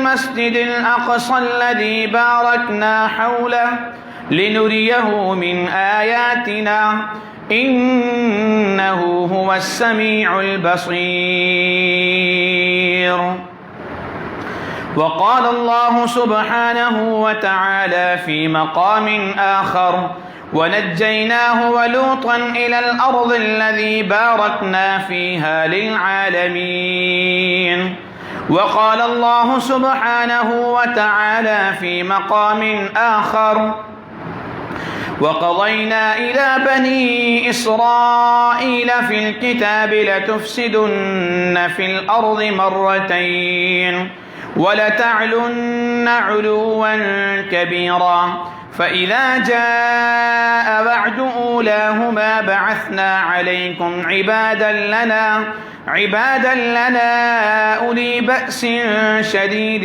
المسجد الأقصى الذي باركنا حوله لنريه من آياتنا إنه هو السميع البصير. وقال الله سبحانه وتعالى في مقام آخر: ونجيناه ولوطا إلى الأرض الذي باركنا فيها للعالمين. وقال الله سبحانه وتعالى في مقام آخر: وقضينا إلى بني إسرائيل في الكتاب لتفسدن في الأرض مرتين ولتعلن علوا كبيرا فإذا جاء وعد أولاهما بعثنا عليكم عبادا لنا أولي بأس شديد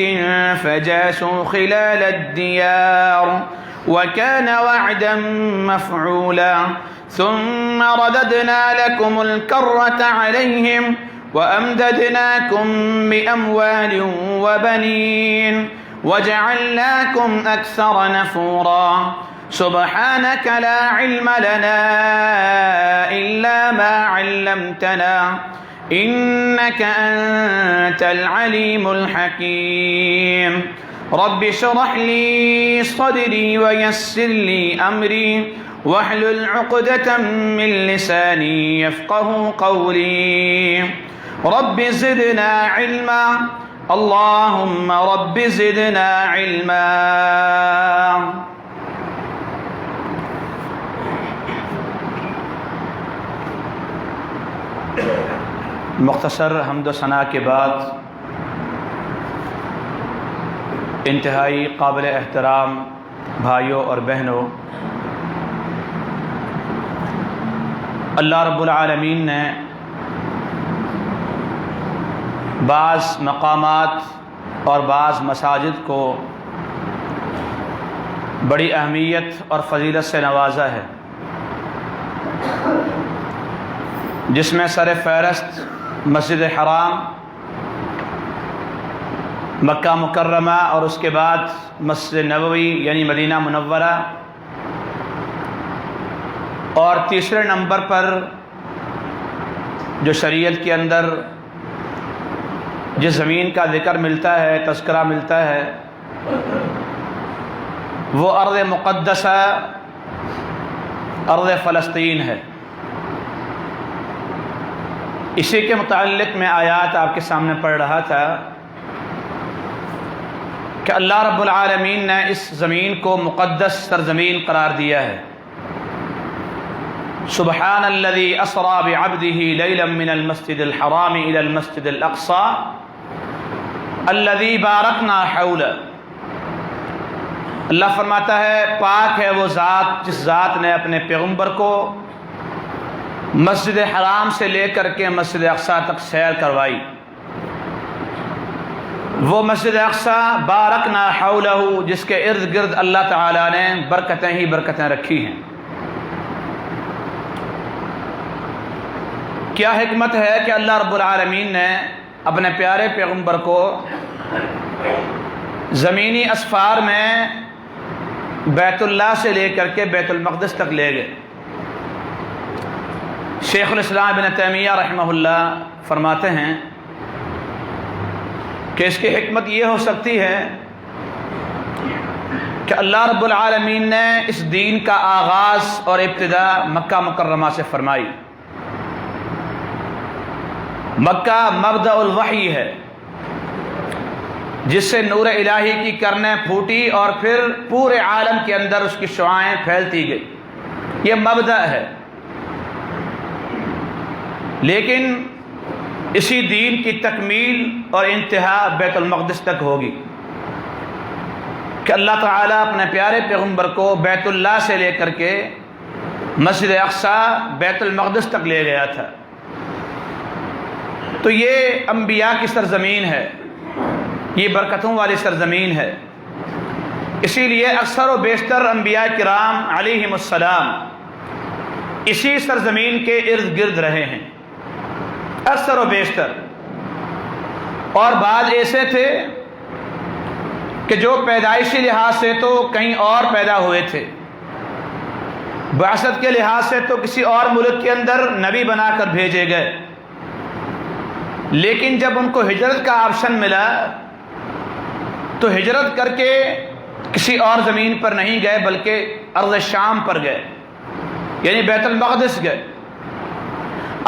فجاسوا خلال الديار وكان وعدا مفعولا. ثم رددنا لكم الكرة عليهم وأمددناكم بأموال وبنين وجعلناكم أكثر نفورا. سبحانك لا علم لنا إلا ما علمتنا إنك أنت العليم الحكيم. رب اشرح لي صدري ويسر لي أمري واحلل عقدة من لساني يفقه قولي. رب زدنا علما اللهم رب زدنا علما. مختصر حمد و ثنا کے بعد انتہائی قابل احترام بھائیوں اور بہنوں، اللہ رب العالمین نے بعض مقامات اور بعض مساجد کو بڑی اہمیت اور فضیلت سے نوازا ہے، جس میں سر فہرست مسجد حرام، مکہ مکرمہ اور اس کے بعد مسجد نبوی یعنی مدینہ منورہ، اور تیسرے نمبر پر جو شریعت کے اندر جس زمین کا ذکر ملتا ہے، تذکرہ ملتا ہے، وہ ارض مقدسہ ارض فلسطین ہے۔ اسی کے متعلق میں آیات آپ کے سامنے پڑھ رہا تھا کہ اللہ رب العالمین نے اس زمین کو مقدس سرزمین قرار دیا ہے۔ سبحان الذي اسرى بعبده ليلا من المسجد الحرام الى المسجد الاقصى الذي باركنا حوله۔ اللہ فرماتا ہے پاک ہے وہ ذات جس ذات نے اپنے پیغمبر کو مسجد حرام سے لے کر کے مسجد اقصی تک سیر کروائی۔ وہ مسجد اقصی بارکنا حولہ، جس کے ارد گرد اللہ تعالیٰ نے برکتیں ہی برکتیں رکھی ہیں۔ کیا حکمت ہے کہ اللہ رب العالمین نے اپنے پیارے پیغمبر کو زمینی اسفار میں بیت اللہ سے لے کر کے بیت المقدس تک لے گئے۔ شیخ الاسلام ابن تیمیہ رحمہ اللہ فرماتے ہیں کہ اس کی حکمت یہ ہو سکتی ہے کہ اللہ رب العالمین نے اس دین کا آغاز اور ابتدا مکہ مکرمہ سے فرمائی۔ مکہ مبدأ الوحی ہے، جس سے نور الہی کی کرنیں پھوٹی اور پھر پورے عالم کے اندر اس کی شعاعیں پھیلتی گئی۔ یہ مبدأ ہے، لیکن اسی دین کی تکمیل اور انتہا بیت المقدس تک ہوگی کہ اللہ تعالیٰ اپنے پیارے پیغمبر کو بیت اللہ سے لے کر کے مسجد اقصی بیت المقدس تک لے گیا تھا۔ تو یہ انبیاء کی سرزمین ہے، یہ برکتوں والی سرزمین ہے، اسی لیے اکثر و بیشتر انبیاء کرام علیہم السلام اسی سرزمین کے ارد گرد رہے ہیں، اکثر و بیشتر۔ اور بعض ایسے تھے کہ جو پیدائشی لحاظ سے تو کہیں اور پیدا ہوئے تھے، بعثت کے لحاظ سے تو کسی اور ملک کے اندر نبی بنا کر بھیجے گئے، لیکن جب ان کو ہجرت کا آپشن ملا تو ہجرت کر کے کسی اور زمین پر نہیں گئے بلکہ ارض شام پر گئے، یعنی بیت المقدس گئے۔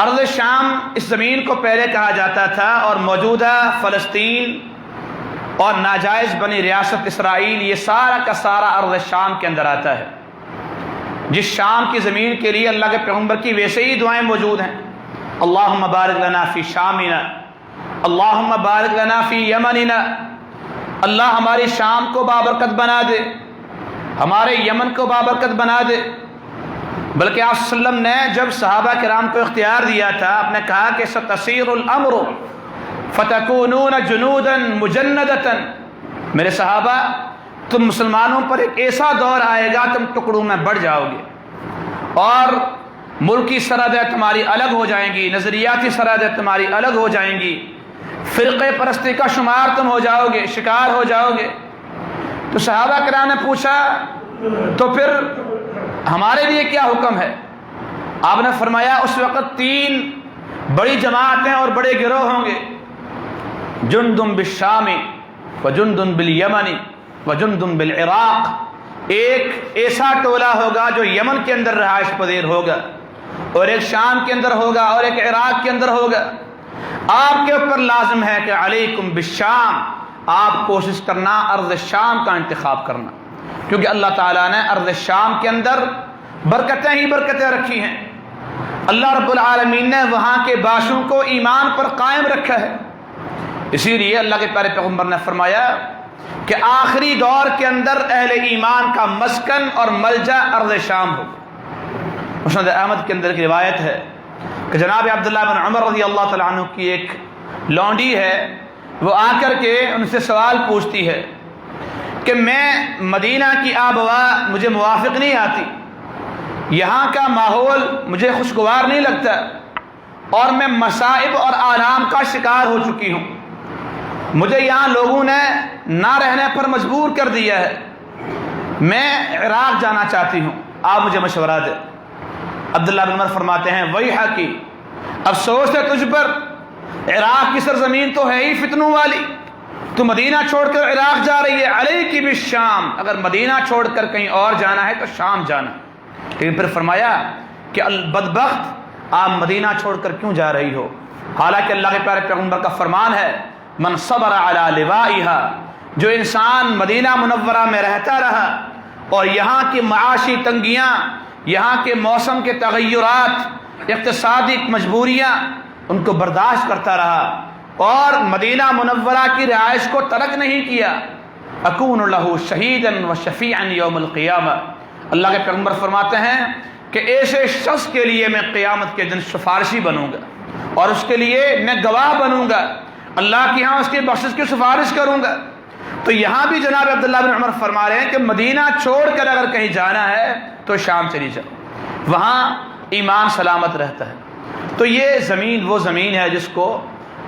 ارض شام اس زمین کو پہلے کہا جاتا تھا، اور موجودہ فلسطین اور ناجائز بنی ریاست اسرائیل یہ سارا کا سارا ارض شام کے اندر آتا ہے، جس شام کی زمین کے لیے اللہ کے پیغمبر کی ویسے ہی دعائیں موجود ہیں، اللہم بارک لنا فی شامنا، اللہم بارک لنا فی یمننا، اللہ ہماری شام کو بابرکت بنا دے، ہمارے یمن کو بابرکت بنا دے۔ بلکہ آپ صلی اللہ علیہ وسلم نے جب صحابہ کرام کو اختیار دیا تھا، آپ نے کہا کہ ستسیر الامر فتکونون جنودا مجندۃ، میرے صحابہ تم مسلمانوں پر ایک ایسا دور آئے گا تم ٹکڑوں میں بڑھ جاؤ گے، اور ملکی سرحدیں تمہاری الگ ہو جائیں گی، نظریاتی سرحدیں تمہاری الگ ہو جائیں گی، فرقے پرستی کا شمار تم ہو جاؤ گے، شکار ہو جاؤ گے۔ تو صحابہ کرام نے پوچھا تو پھر ہمارے لیے کیا حکم ہے؟ آپ نے فرمایا اس وقت 3 بڑی جماعتیں اور بڑے گروہ ہوں گے، جندم بالشام وجندم بالیمن وجندم بالعراق، ایک ایسا ٹولہ ہوگا جو یمن کے اندر رہائش پذیر ہوگا، اور ایک شام کے اندر ہوگا، اور ایک عراق کے اندر ہوگا۔ آپ کے اوپر لازم ہے کہ علیکم بالشام، آپ کوشش کرنا ارض شام کا انتخاب کرنا، کیونکہ اللہ تعالیٰ نے ارض شام کے اندر برکتیں ہی برکتیں رکھی ہیں۔ اللہ رب العالمین نے وہاں کے باشوں کو ایمان پر قائم رکھا ہے، اسی لیے اللہ کے پیارے پیغمبر نے فرمایا کہ آخری دور کے اندر اہل ایمان کا مسکن اور ملجا ارض شام ہوگا۔ مسند احمد کے اندر ایک روایت ہے کہ جناب عبداللہ بن عمر رضی اللہ تعالیٰ عنہ کی ایک لونڈی ہے، وہ آ کر کے ان سے سوال پوچھتی ہے کہ میں مدینہ کی آب و ہوا مجھے موافق نہیں آتی، یہاں کا ماحول مجھے خوشگوار نہیں لگتا، اور میں مصائب اور آلام کا شکار ہو چکی ہوں، مجھے یہاں لوگوں نے نہ رہنے پر مجبور کر دیا ہے، میں عراق جانا چاہتی ہوں، آپ مجھے مشورہ دیں۔ عبداللہ بن عمر فرماتے ہیں ویحکی، افسوس ہے تجھ پر، عراق کی سرزمین تو ہے ہی فتنوں والی، تو مدینہ چھوڑ کر عراق جا رہی ہے، علیکی بالشام، اگر مدینہ چھوڑ کر کہیں اور جانا ہے تو شام جانا۔ لیکن پھر فرمایا کہ البدبخت، آپ مدینہ چھوڑ کر کیوں جا رہی ہو؟ حالانکہ اللہ کے پیارے پیغمبر کا فرمان ہے من صبر علی لوائها، جو انسان مدینہ منورہ میں رہتا رہا اور یہاں کی معاشی تنگیاں، یہاں کے موسم کے تغیرات، اقتصادی مجبوریاں، ان کو برداشت کرتا رہا اور مدینہ منورہ کی رہائش کو ترک نہیں کیا، اکون لہ شہیدا و شفیعا یوم القیامہ، اللہ کے پیغمبر فرماتے ہیں کہ ایسے شخص کے لیے میں قیامت کے دن سفارشی بنوں گا، اور اس کے لیے میں گواہ بنوں گا، اللہ کے ہاں اس کی بخشش کی سفارش کروں گا۔ تو یہاں بھی جناب عبداللہ بن عمر فرما رہے ہیں کہ مدینہ چھوڑ کر اگر کہیں جانا ہے تو شام چلی جاؤ، وہاں ایمان سلامت رہتا ہے۔ تو یہ زمین وہ زمین ہے جس کو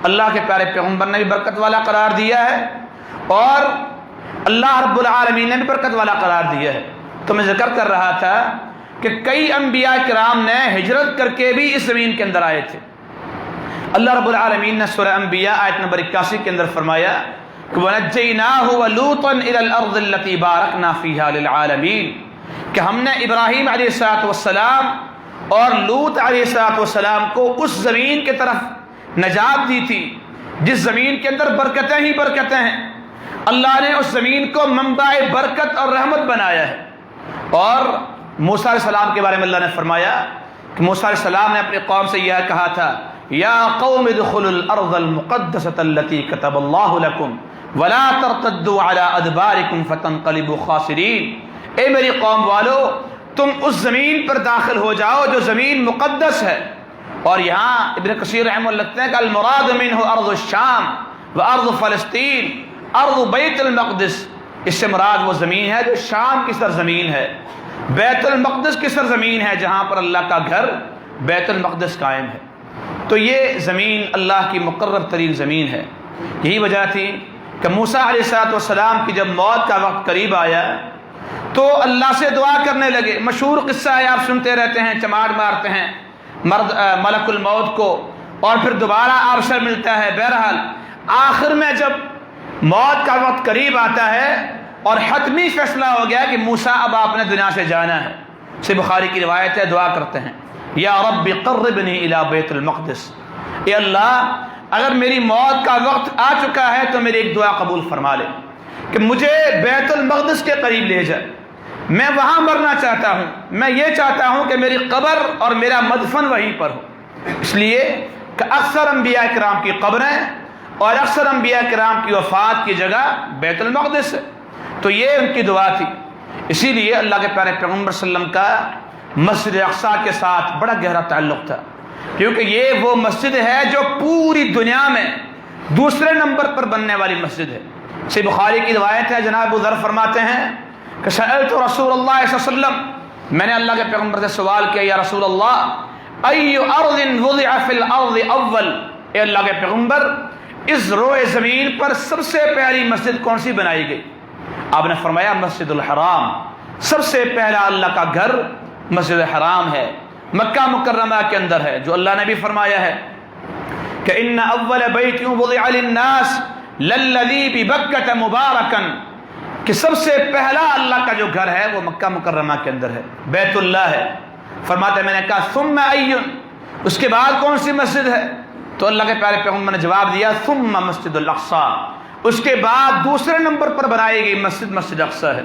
اللہ کے پیارے پیغمبر نے بھی برکت والا قرار دیا ہے، اور اللہ رب العالمین نے بھی برکت والا قرار دیا ہے۔ تو میں ذکر کر رہا تھا کہ کئی انبیاء کرام نے ہجرت کر کے بھی اس زمین کے اندر آئے تھے۔ اللہ رب العالمین نے سورہ انبیاء آیت نمبر 81 کے اندر فرمایا کہ وَنَجَّيْنَاهُ وَلُوطًا إِلَى الْأَرْضِ الَّتِي بَارَكْنَا فِيهَا لِلْعَالَمِينَ، کہ ہم نے ابراہیم علیہ السلام اور لوط علیہ السلام کو اس زمین کی طرف نجات دی تھی جس زمین کے اندر برکتیں ہی برکتیں ہیں۔ اللہ نے اس زمین کو منبع برکت اور رحمت بنایا ہے۔ اور موسیٰ علیہ السلام کے بارے میں اللہ نے فرمایا کہ موسیٰ علیہ السلام نے اپنی قوم سے یہ کہا تھا یا قوم ادخلوا الارض المقدسة التي كتب الله لكم ولا ترتدوا على ادباركم فتنقلبوا خاسرين، اے میری قوم والو تم اس زمین پر داخل ہو جاؤ جو زمین مقدس ہے۔ اور یہاں ابن کثیر رحمہ اللہ لکھتے ہیں کہ المراد منہ ارض الشام و ارض فلسطین ارض بیت المقدس، اس سے مراد وہ زمین ہے جو شام کی سرزمین ہے، بیت المقدس کی سرزمین ہے جہاں پر اللہ کا گھر بیت المقدس قائم ہے۔ تو یہ زمین اللہ کی مقرر ترین زمین ہے۔ یہی وجہ تھی کہ موسیٰ علیہ السلام کی جب موت کا وقت قریب آیا تو اللہ سے دعا کرنے لگے. مشہور قصہ ہے، آپ سنتے رہتے ہیں، چماٹ مارتے ہیں ملک الموت کو اور پھر دوبارہ آپ سے ملتا ہے. بہرحال آخر میں جب موت کا وقت قریب آتا ہے اور حتمی فیصلہ ہو گیا کہ موسیٰ اب آپ نے دنیا سے جانا ہے، سے بخاری کی روایت ہے، دعا کرتے ہیں یا رب قربنی الی بیت المقدس، اے اللہ اگر میری موت کا وقت آ چکا ہے تو میری ایک دعا قبول فرما لے کہ مجھے بیت المقدس کے قریب لے جائے، میں وہاں مرنا چاہتا ہوں، میں یہ چاہتا ہوں کہ میری قبر اور میرا مدفن وہیں پر ہو. اس لیے کہ اکثر انبیاء کرام کی قبریں اور اکثر انبیاء کرام کی وفات کی جگہ بیت المقدس ہے. تو یہ ان کی دعا تھی. اسی لیے اللہ کے پیارے پیغمبر صلی اللہ علیہ وسلم کا مسجد اقصیٰ کے ساتھ بڑا گہرا تعلق تھا، کیونکہ یہ وہ مسجد ہے جو پوری دنیا میں دوسرے نمبر پر بننے والی مسجد ہے. صحیح بخاری کی روایت ہے، جناب ابو ذر فرماتے ہیں کہ سألت رسول اللہ صلی اللہ علیہ وسلم، میں نے اللہ کے پیغمبر سے سوال کیا، یا رسول اللہ ای ارض وضع فی الارض اول، اے اللہ کے پیغمبر اس روئے زمین پر سب سے پہلی مسجد کون سی بنائی گئی؟ آپ نے فرمایا مسجد الحرام، سب سے پہلا اللہ کا گھر مسجد الحرام ہے، مکہ مکرمہ کے اندر ہے، جو اللہ نے بھی فرمایا ہے کہ ان اول بیت وضع للناس للذی ببکۃ مبارکا، کہ سب سے پہلا اللہ کا جو گھر ہے وہ مکہ مکرمہ کے اندر ہے، بیت اللہ ہے. فرماتے میں نے کہا ثم ای، اس کے بعد کون سی مسجد ہے؟ تو اللہ کے پیارے پیغمبر نے جواب دیا ثم مسجد الاقصیٰ، اس کے بعد دوسرے نمبر پر بنائی گئی مسجد مسجد اقصیٰ ہے.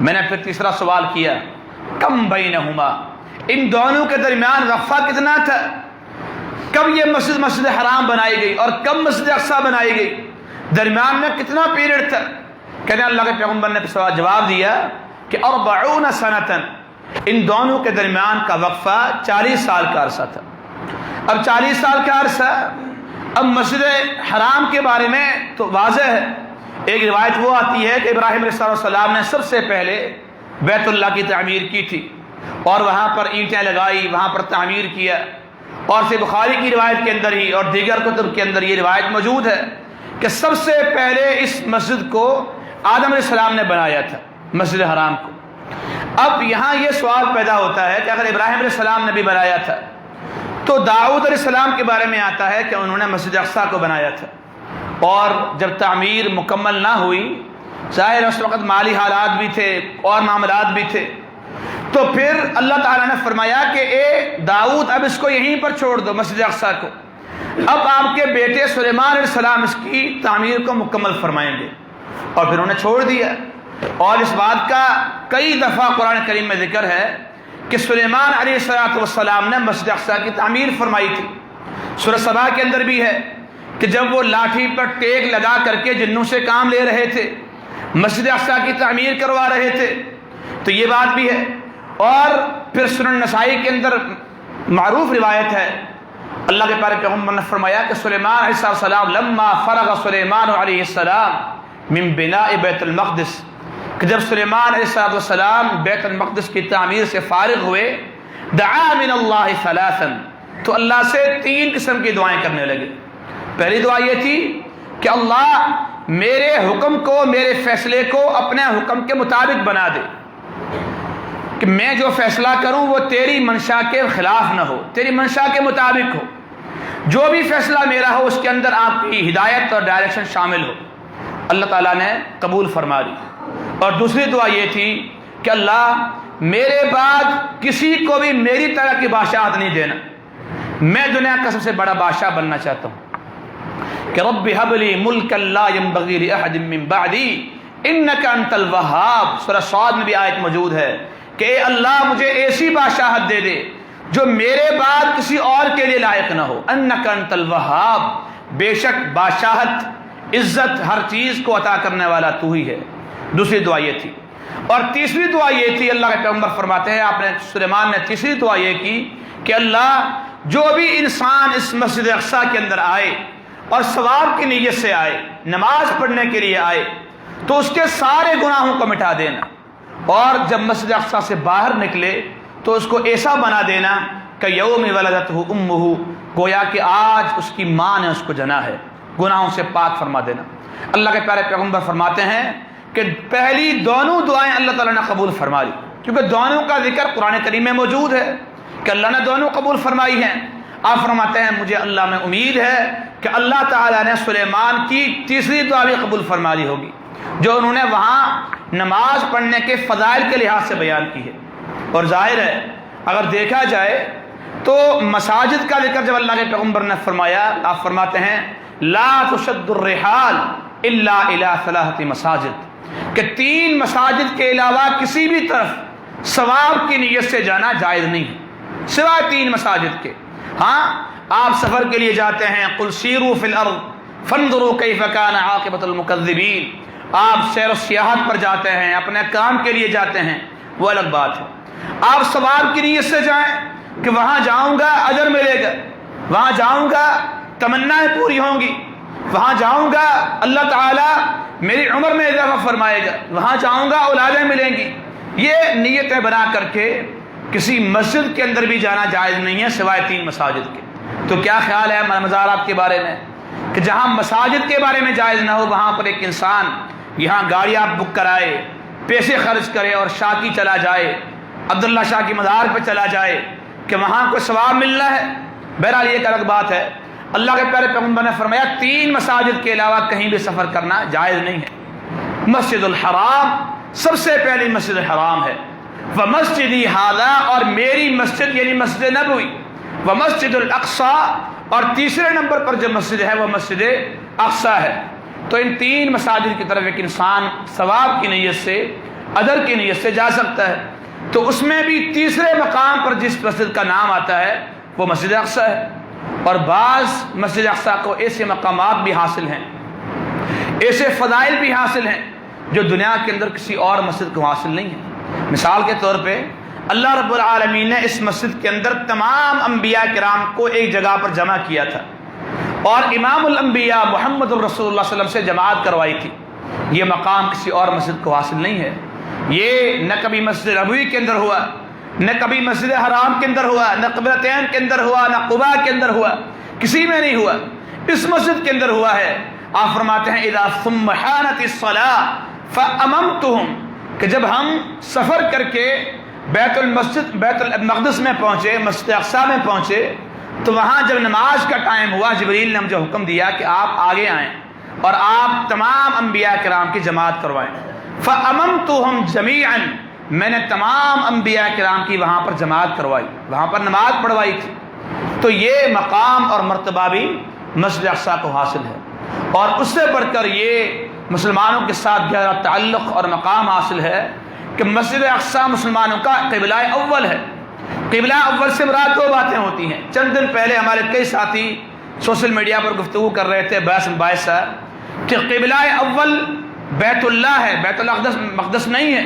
میں نے پھر تیسرا سوال کیا کم بینہما، ان دونوں کے درمیان وقفہ کتنا تھا؟ کب یہ مسجد مسجد حرام بنائی گئی اور کب مسجد اقصیٰ بنائی گئی؟ درمیان میں کتنا پیریڈ تھا؟ کہنے اللہ کے پیغمبر نے جواب دیا کہ 40 سنتاً، ان دونوں کے درمیان کا وقفہ 40 سال کا عرصہ تھا. اب 40 سال کا عرصہ، اب مسجد حرام کے بارے میں تو واضح ہے. ایک روایت وہ آتی ہے کہ ابراہیم علیہ السلام نے سب سے پہلے بیت اللہ کی تعمیر کی تھی اور وہاں پر اینٹیں لگائی، وہاں پر تعمیر کیا. اور سے بخاری کی روایت کے اندر ہی اور دیگر کتب کے اندر یہ روایت موجود ہے کہ سب سے پہلے اس مسجد کو آدم علیہ السلام نے بنایا تھا، مسجد حرام کو. اب یہاں یہ سوال پیدا ہوتا ہے کہ اگر ابراہیم علیہ السلام نے بھی بنایا تھا تو داؤد علیہ السلام کے بارے میں آتا ہے کہ انہوں نے مسجد اقصیٰ کو بنایا تھا، اور جب تعمیر مکمل نہ ہوئی، ظاہر اس وقت مالی حالات بھی تھے اور معاملات بھی تھے، تو پھر اللہ تعالیٰ نے فرمایا کہ اے داؤد اب اس کو یہیں پر چھوڑ دو، مسجد اقصیٰ کو، اب آپ کے بیٹے سلیمان علیہ السلام اس کی تعمیر کو مکمل فرمائیں گے. اور پھر انہوں نے چھوڑ دیا. اور اس بات کا کئی دفعہ قرآن کریم میں ذکر ہے کہ سلیمان علیہ السلام نے مسجد اقصیٰ کی تعمیر فرمائی تھی. سورہ سبا کے اندر بھی ہے کہ جب وہ لاٹھی پر ٹیک لگا کر کے جنوں سے کام لے رہے تھے، مسجد اقصیٰ کی تعمیر کروا رہے تھے، تو یہ بات بھی ہے. اور پھر سنن نسائی کے اندر معروف روایت ہے، اللہ کے پیارے پیغمبر نے فرمایا کہ سلیمان علیہ السلام لما فرغ سلیمان علیہ السلام من بناء بیت المقدس، کہ جب سلیمان علیہ السلام بیت المقدس کی تعمیر سے فارغ ہوئے، دعا من اللہ ثلاثا، تو اللہ سے 3 قسم کی دعائیں کرنے لگے. پہلی دعا یہ تھی کہ اللہ میرے حکم کو، میرے فیصلے کو اپنے حکم کے مطابق بنا دے، کہ میں جو فیصلہ کروں وہ تیری منشا کے خلاف نہ ہو، تیری منشا کے مطابق ہو. جو بھی فیصلہ میرا ہو اس کے اندر آپ کی ہدایت اور ڈائریکشن شامل ہو. اللہ تعالیٰ نے قبول فرما لی. اور دوسری دعا یہ تھی کہ اللہ میرے بعد کسی کو بھی میری طرح کی بادشاہت نہیں دینا، میں دنیا کا سب سے بڑا بادشاہ بننا چاہتا ہوں. کہ رب هب لي ملكا لا ينبغي لأحد من بعدي انك انت الوهاب. سورہ صاد میں بھی آیت موجود ہے کہ اے اللہ مجھے ایسی بادشاہت دے دے جو میرے بعد کسی اور کے لیے لائق نہ ہو. انک انت الوہاب، بے شک بادشاہت، عزت، ہر چیز کو عطا کرنے والا تو ہی ہے. دوسری دعا یہ تھی. اور تیسری دعا یہ تھی، اللہ کے پیغمبر فرماتے ہیں، آپ نے سلیمان نے تیسری دعا یہ کی کہ اللہ جو بھی انسان اس مسجد اقصیٰ کے اندر آئے اور ثواب کی نیت سے آئے، نماز پڑھنے کے لیے آئے، تو اس کے سارے گناہوں کو مٹا دینا، اور جب مسجد اقصیٰ سے باہر نکلے تو اس کو ایسا بنا دینا کہ یوم ولدتہ امہ، گویا کہ آج اس کی ماں نے اس کو جنا ہے، گناہوں سے پاک فرما دینا. اللہ کے پیارے پیغمبر فرماتے ہیں کہ پہلی دونوں دعائیں اللہ تعالیٰ نے قبول فرما لی، کیونکہ دونوں کا ذکر قرآن کریم میں موجود ہے کہ اللہ نے دونوں قبول فرمائی ہیں۔ آپ فرماتے ہیں مجھے اللہ میں امید ہے کہ اللہ تعالیٰ نے سلیمان کی تیسری دعا بھی قبول فرما لی ہوگی، جو انہوں نے وہاں نماز پڑھنے کے فضائل کے لحاظ سے بیان کی ہے۔ اور ظاہر ہے اگر دیکھا جائے تو مساجد کا ذکر جب اللہ کے پیغمبر نے فرمایا، آپ فرماتے ہیں لا تشد الرحال الا الى 3 مساجد، کہ 3 مساجد کے علاوہ کسی بھی طرف ثواب کی نیت سے جانا جائز نہیں ہے، سوائے 3 مساجد کے۔ ہاں آپ سفر کے لیے جاتے ہیں، قل سیروا فی الارض فانظروا کیف کان عاقبۃ المکذبین، آپ سیر و سیاحت پر جاتے ہیں، اپنے کام کے لیے جاتے ہیں، وہ الگ بات ہے۔ آپ ثواب کی نیت سے جائیں کہ وہاں جاؤں گا اجر ملے گا، وہاں جاؤں گا تمنائیں پوری ہوں گی، وہاں جاؤں گا اللہ تعالیٰ میری عمر میں اضافہ فرمائے گا، وہاں جاؤں گا اولادیں ملیں گی، یہ نیتیں بنا کر کے کسی مسجد کے اندر بھی جانا جائز نہیں ہے سوائے 3 مساجد کے۔ تو کیا خیال ہے مزارات کے بارے میں کہ جہاں مساجد کے بارے میں جائز نہ ہو، وہاں پر ایک انسان یہاں گاڑی آپ بک کرائے، پیسے خرچ کرے اور شاہ کی چلا جائے، عبداللہ شاہ کی مزار پہ چلا جائے کہ وہاں کوئی ثواب ملنا ہے؟ بہرحال یہ ایک الگ بات ہے۔ اللہ کے پیارے پیغمبر نے فرمایا 3 مساجد کے علاوہ کہیں بھی سفر کرنا جائز نہیں ہے۔ مسجد الحرام سب سے پہلی مسجد حرام ہے، ومسجدی ھذا، اور میری مسجد یعنی مسجد نبوی، ومسجد الاقصی، اور تیسرے نمبر پر جو مسجد ہے وہ مسجد اقصی ہے۔ تو ان 3 مساجد کی طرف ایک انسان ثواب کی نیت سے، اجر کی نیت سے جا سکتا ہے۔ تو اس میں بھی تیسرے مقام پر جس مسجد کا نام آتا ہے وہ مسجد اقصی ہے، اور بعض مسجد اقصی کو ایسے مقامات بھی حاصل ہیں، ایسے فضائل بھی حاصل ہیں جو دنیا کے اندر کسی اور مسجد کو حاصل نہیں ہے۔ مثال کے طور پہ اللہ رب العالمین نے اس مسجد کے اندر تمام انبیاء کرام کو ایک جگہ پر جمع کیا تھا، اور امام الانبیاء محمد الرسول اللہ صلی اللہ علیہ وسلم سے جماعت کروائی تھی۔ یہ مقام کسی اور مسجد کو حاصل نہیں ہے۔ یہ نہ کبھی مسجد نبوی کے اندر ہوا، نہ کبھی مسجد حرام کے اندر ہوا، نہ قبلتین کے اندر ہوا، نہ قباء کے اندر ہوا، کسی میں نہیں ہوا، اس مسجد کے اندر ہوا ہے۔ آپ فرماتے ہیں اذا ثم حانت الصلاۃ فاممتهم، کہ جب ہم سفر کر کے بیت المقدس میں پہنچے، مسجد اقصی میں پہنچے، تو وہاں جب نماز کا ٹائم ہوا جبریل نے مجھے حکم دیا کہ آپ آگے آئیں اور آپ تمام انبیاء کرام کی جماعت کروائیں۔ فاممتهم جميعا، میں نے تمام انبیاء کرام کی وہاں پر جماعت کروائی، وہاں پر نماز پڑھوائی تھی۔ تو یہ مقام اور مرتبہ بھی مسجد اقصی کو حاصل ہے، اور اس سے بڑھ کر یہ مسلمانوں کے ساتھ گہرا تعلق اور مقام حاصل ہے کہ مسجد اقصی مسلمانوں کا قبلہ اول ہے۔ قبلہ اول سے مراد 2 باتیں ہوتی ہیں۔ چند دن پہلے ہمارے کئی ساتھی سوشل میڈیا پر گفتگو کر رہے تھے بحث مباحثہ کہ قبلہ اول بیت اللہ ہے، بیت المقدس نہیں ہے،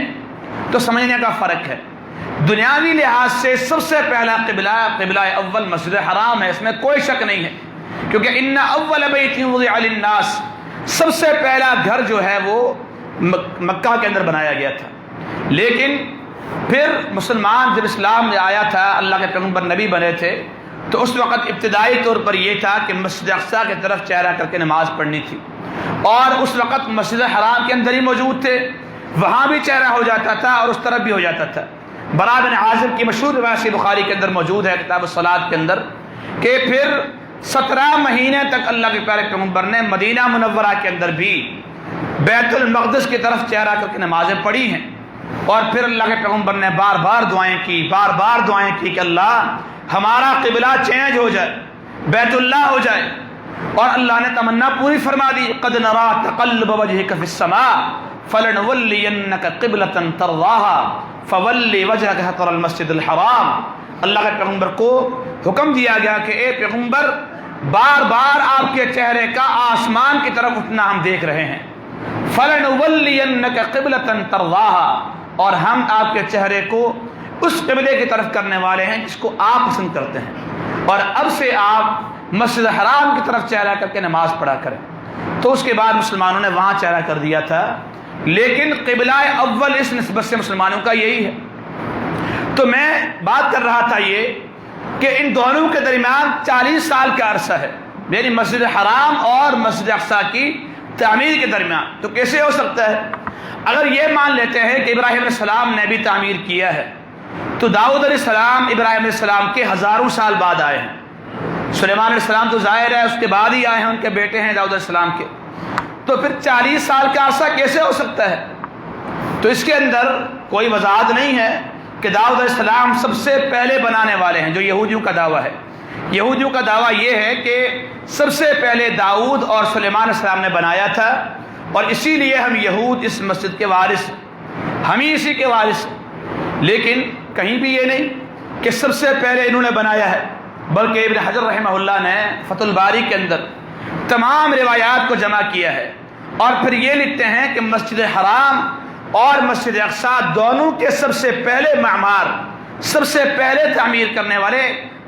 تو سمجھنے کا فرق ہے۔ دنیاوی لحاظ سے سب سے پہلا قبلہ اول مسجد حرام ہے، اس میں کوئی شک نہیں ہے، کیونکہ ان اول بیت وضع للناس، سب سے پہلا گھر جو ہے وہ مکہ کے اندر بنایا گیا تھا۔ لیکن پھر مسلمان جب اسلام میں آیا تھا، اللہ کے پیغمبر نبی بنے تھے، تو اس وقت ابتدائی طور پر یہ تھا کہ مسجد اقصی کی طرف چہرہ کر کے نماز پڑھنی تھی، اور اس وقت مسجد حرام کے اندر ہی موجود تھے، وہاں بھی چہرہ ہو جاتا تھا اور اس طرف بھی ہو جاتا تھا۔ براء بن عازب کی مشہور روایت بخاری کے اندر موجود ہے کتاب الصلاۃ کے اندر کہ پھر 17 مہینے تک اللہ کے پیارے پیغمبر نے مدینہ منورہ کے اندر بھی بیت المقدس کی طرف چہرہ کر کے نمازیں پڑھی ہیں، اور پھر اللہ کے پیغمبر نے بار بار دعائیں کی کہ اللہ ہمارا قبلہ چینج ہو جائے، بیت اللہ ہو جائے، اور اللہ نے تمنا پوری فرما دی۔ قد نرا تقلب وجهك في السماء فلنولینک قبلۃ ترضاها فول وجهك شطر المسجد الحرام۔ اللہ کے پیغمبر کو حکم دیا گیا کہ اے پیغمبر بار بار آپ کے چہرے کا آسمان کی طرف اٹھنا ہم دیکھ رہے ہیں، فلنولینک قبلۃ ترضاها، اور ہم آپ کے چہرے کو اس قبلے کی طرف کرنے والے ہیں جس کو آپ پسند کرتے ہیں، اور اب سے آپ مسجد حرام کی طرف چہرہ کر کے نماز پڑھا کریں۔ تو اس کے بعد مسلمانوں نے وہاں چہرہ کر دیا تھا، لیکن قبلہ اول اس نسبت سے مسلمانوں کا یہی ہے۔ تو میں بات کر رہا تھا یہ کہ ان دونوں کے درمیان 40 سال کا عرصہ ہے، یعنی مسجد حرام اور مسجد اقصی کی تعمیر کے درمیان، تو کیسے ہو سکتا ہے؟ اگر یہ مان لیتے ہیں کہ ابراہیم علیہ السلام نے بھی تعمیر کیا ہے، تو داؤد علیہ السلام ابراہیم علیہ السلام کے ہزاروں سال بعد آئے ہیں، سلیمان علیہ السلام تو ظاہر ہے اس کے بعد ہی آئے ہیں، ان کے بیٹے ہیں داؤد علیہ السلام کے، تو پھر 40 سال کا عرصہ کیسے ہو سکتا ہے؟ تو اس کے اندر کوئی وضاحت نہیں ہے کہ داؤد علیہ السلام سب سے پہلے بنانے والے ہیں، جو یہودیوں کا دعویٰ ہے۔ یہودیوں کا دعویٰ یہ ہے کہ سب سے پہلے داؤد اور سلیمان علیہ السلام نے بنایا تھا، اور اسی لیے ہم یہود اس مسجد کے وارث، ہم ہی اسی کے وارث۔ لیکن کہیں بھی یہ نہیں کہ سب سے پہلے انہوں نے بنایا ہے، بلکہ ابن حجر رحمہ اللہ نے فتح الباری کے اندر تمام روایات کو جمع کیا ہے، اور پھر یہ لکھتے ہیں کہ مسجد حرام اور مسجد اقصی دونوں کے سب سے پہلے معمار، سب سے پہلے تعمیر کرنے والے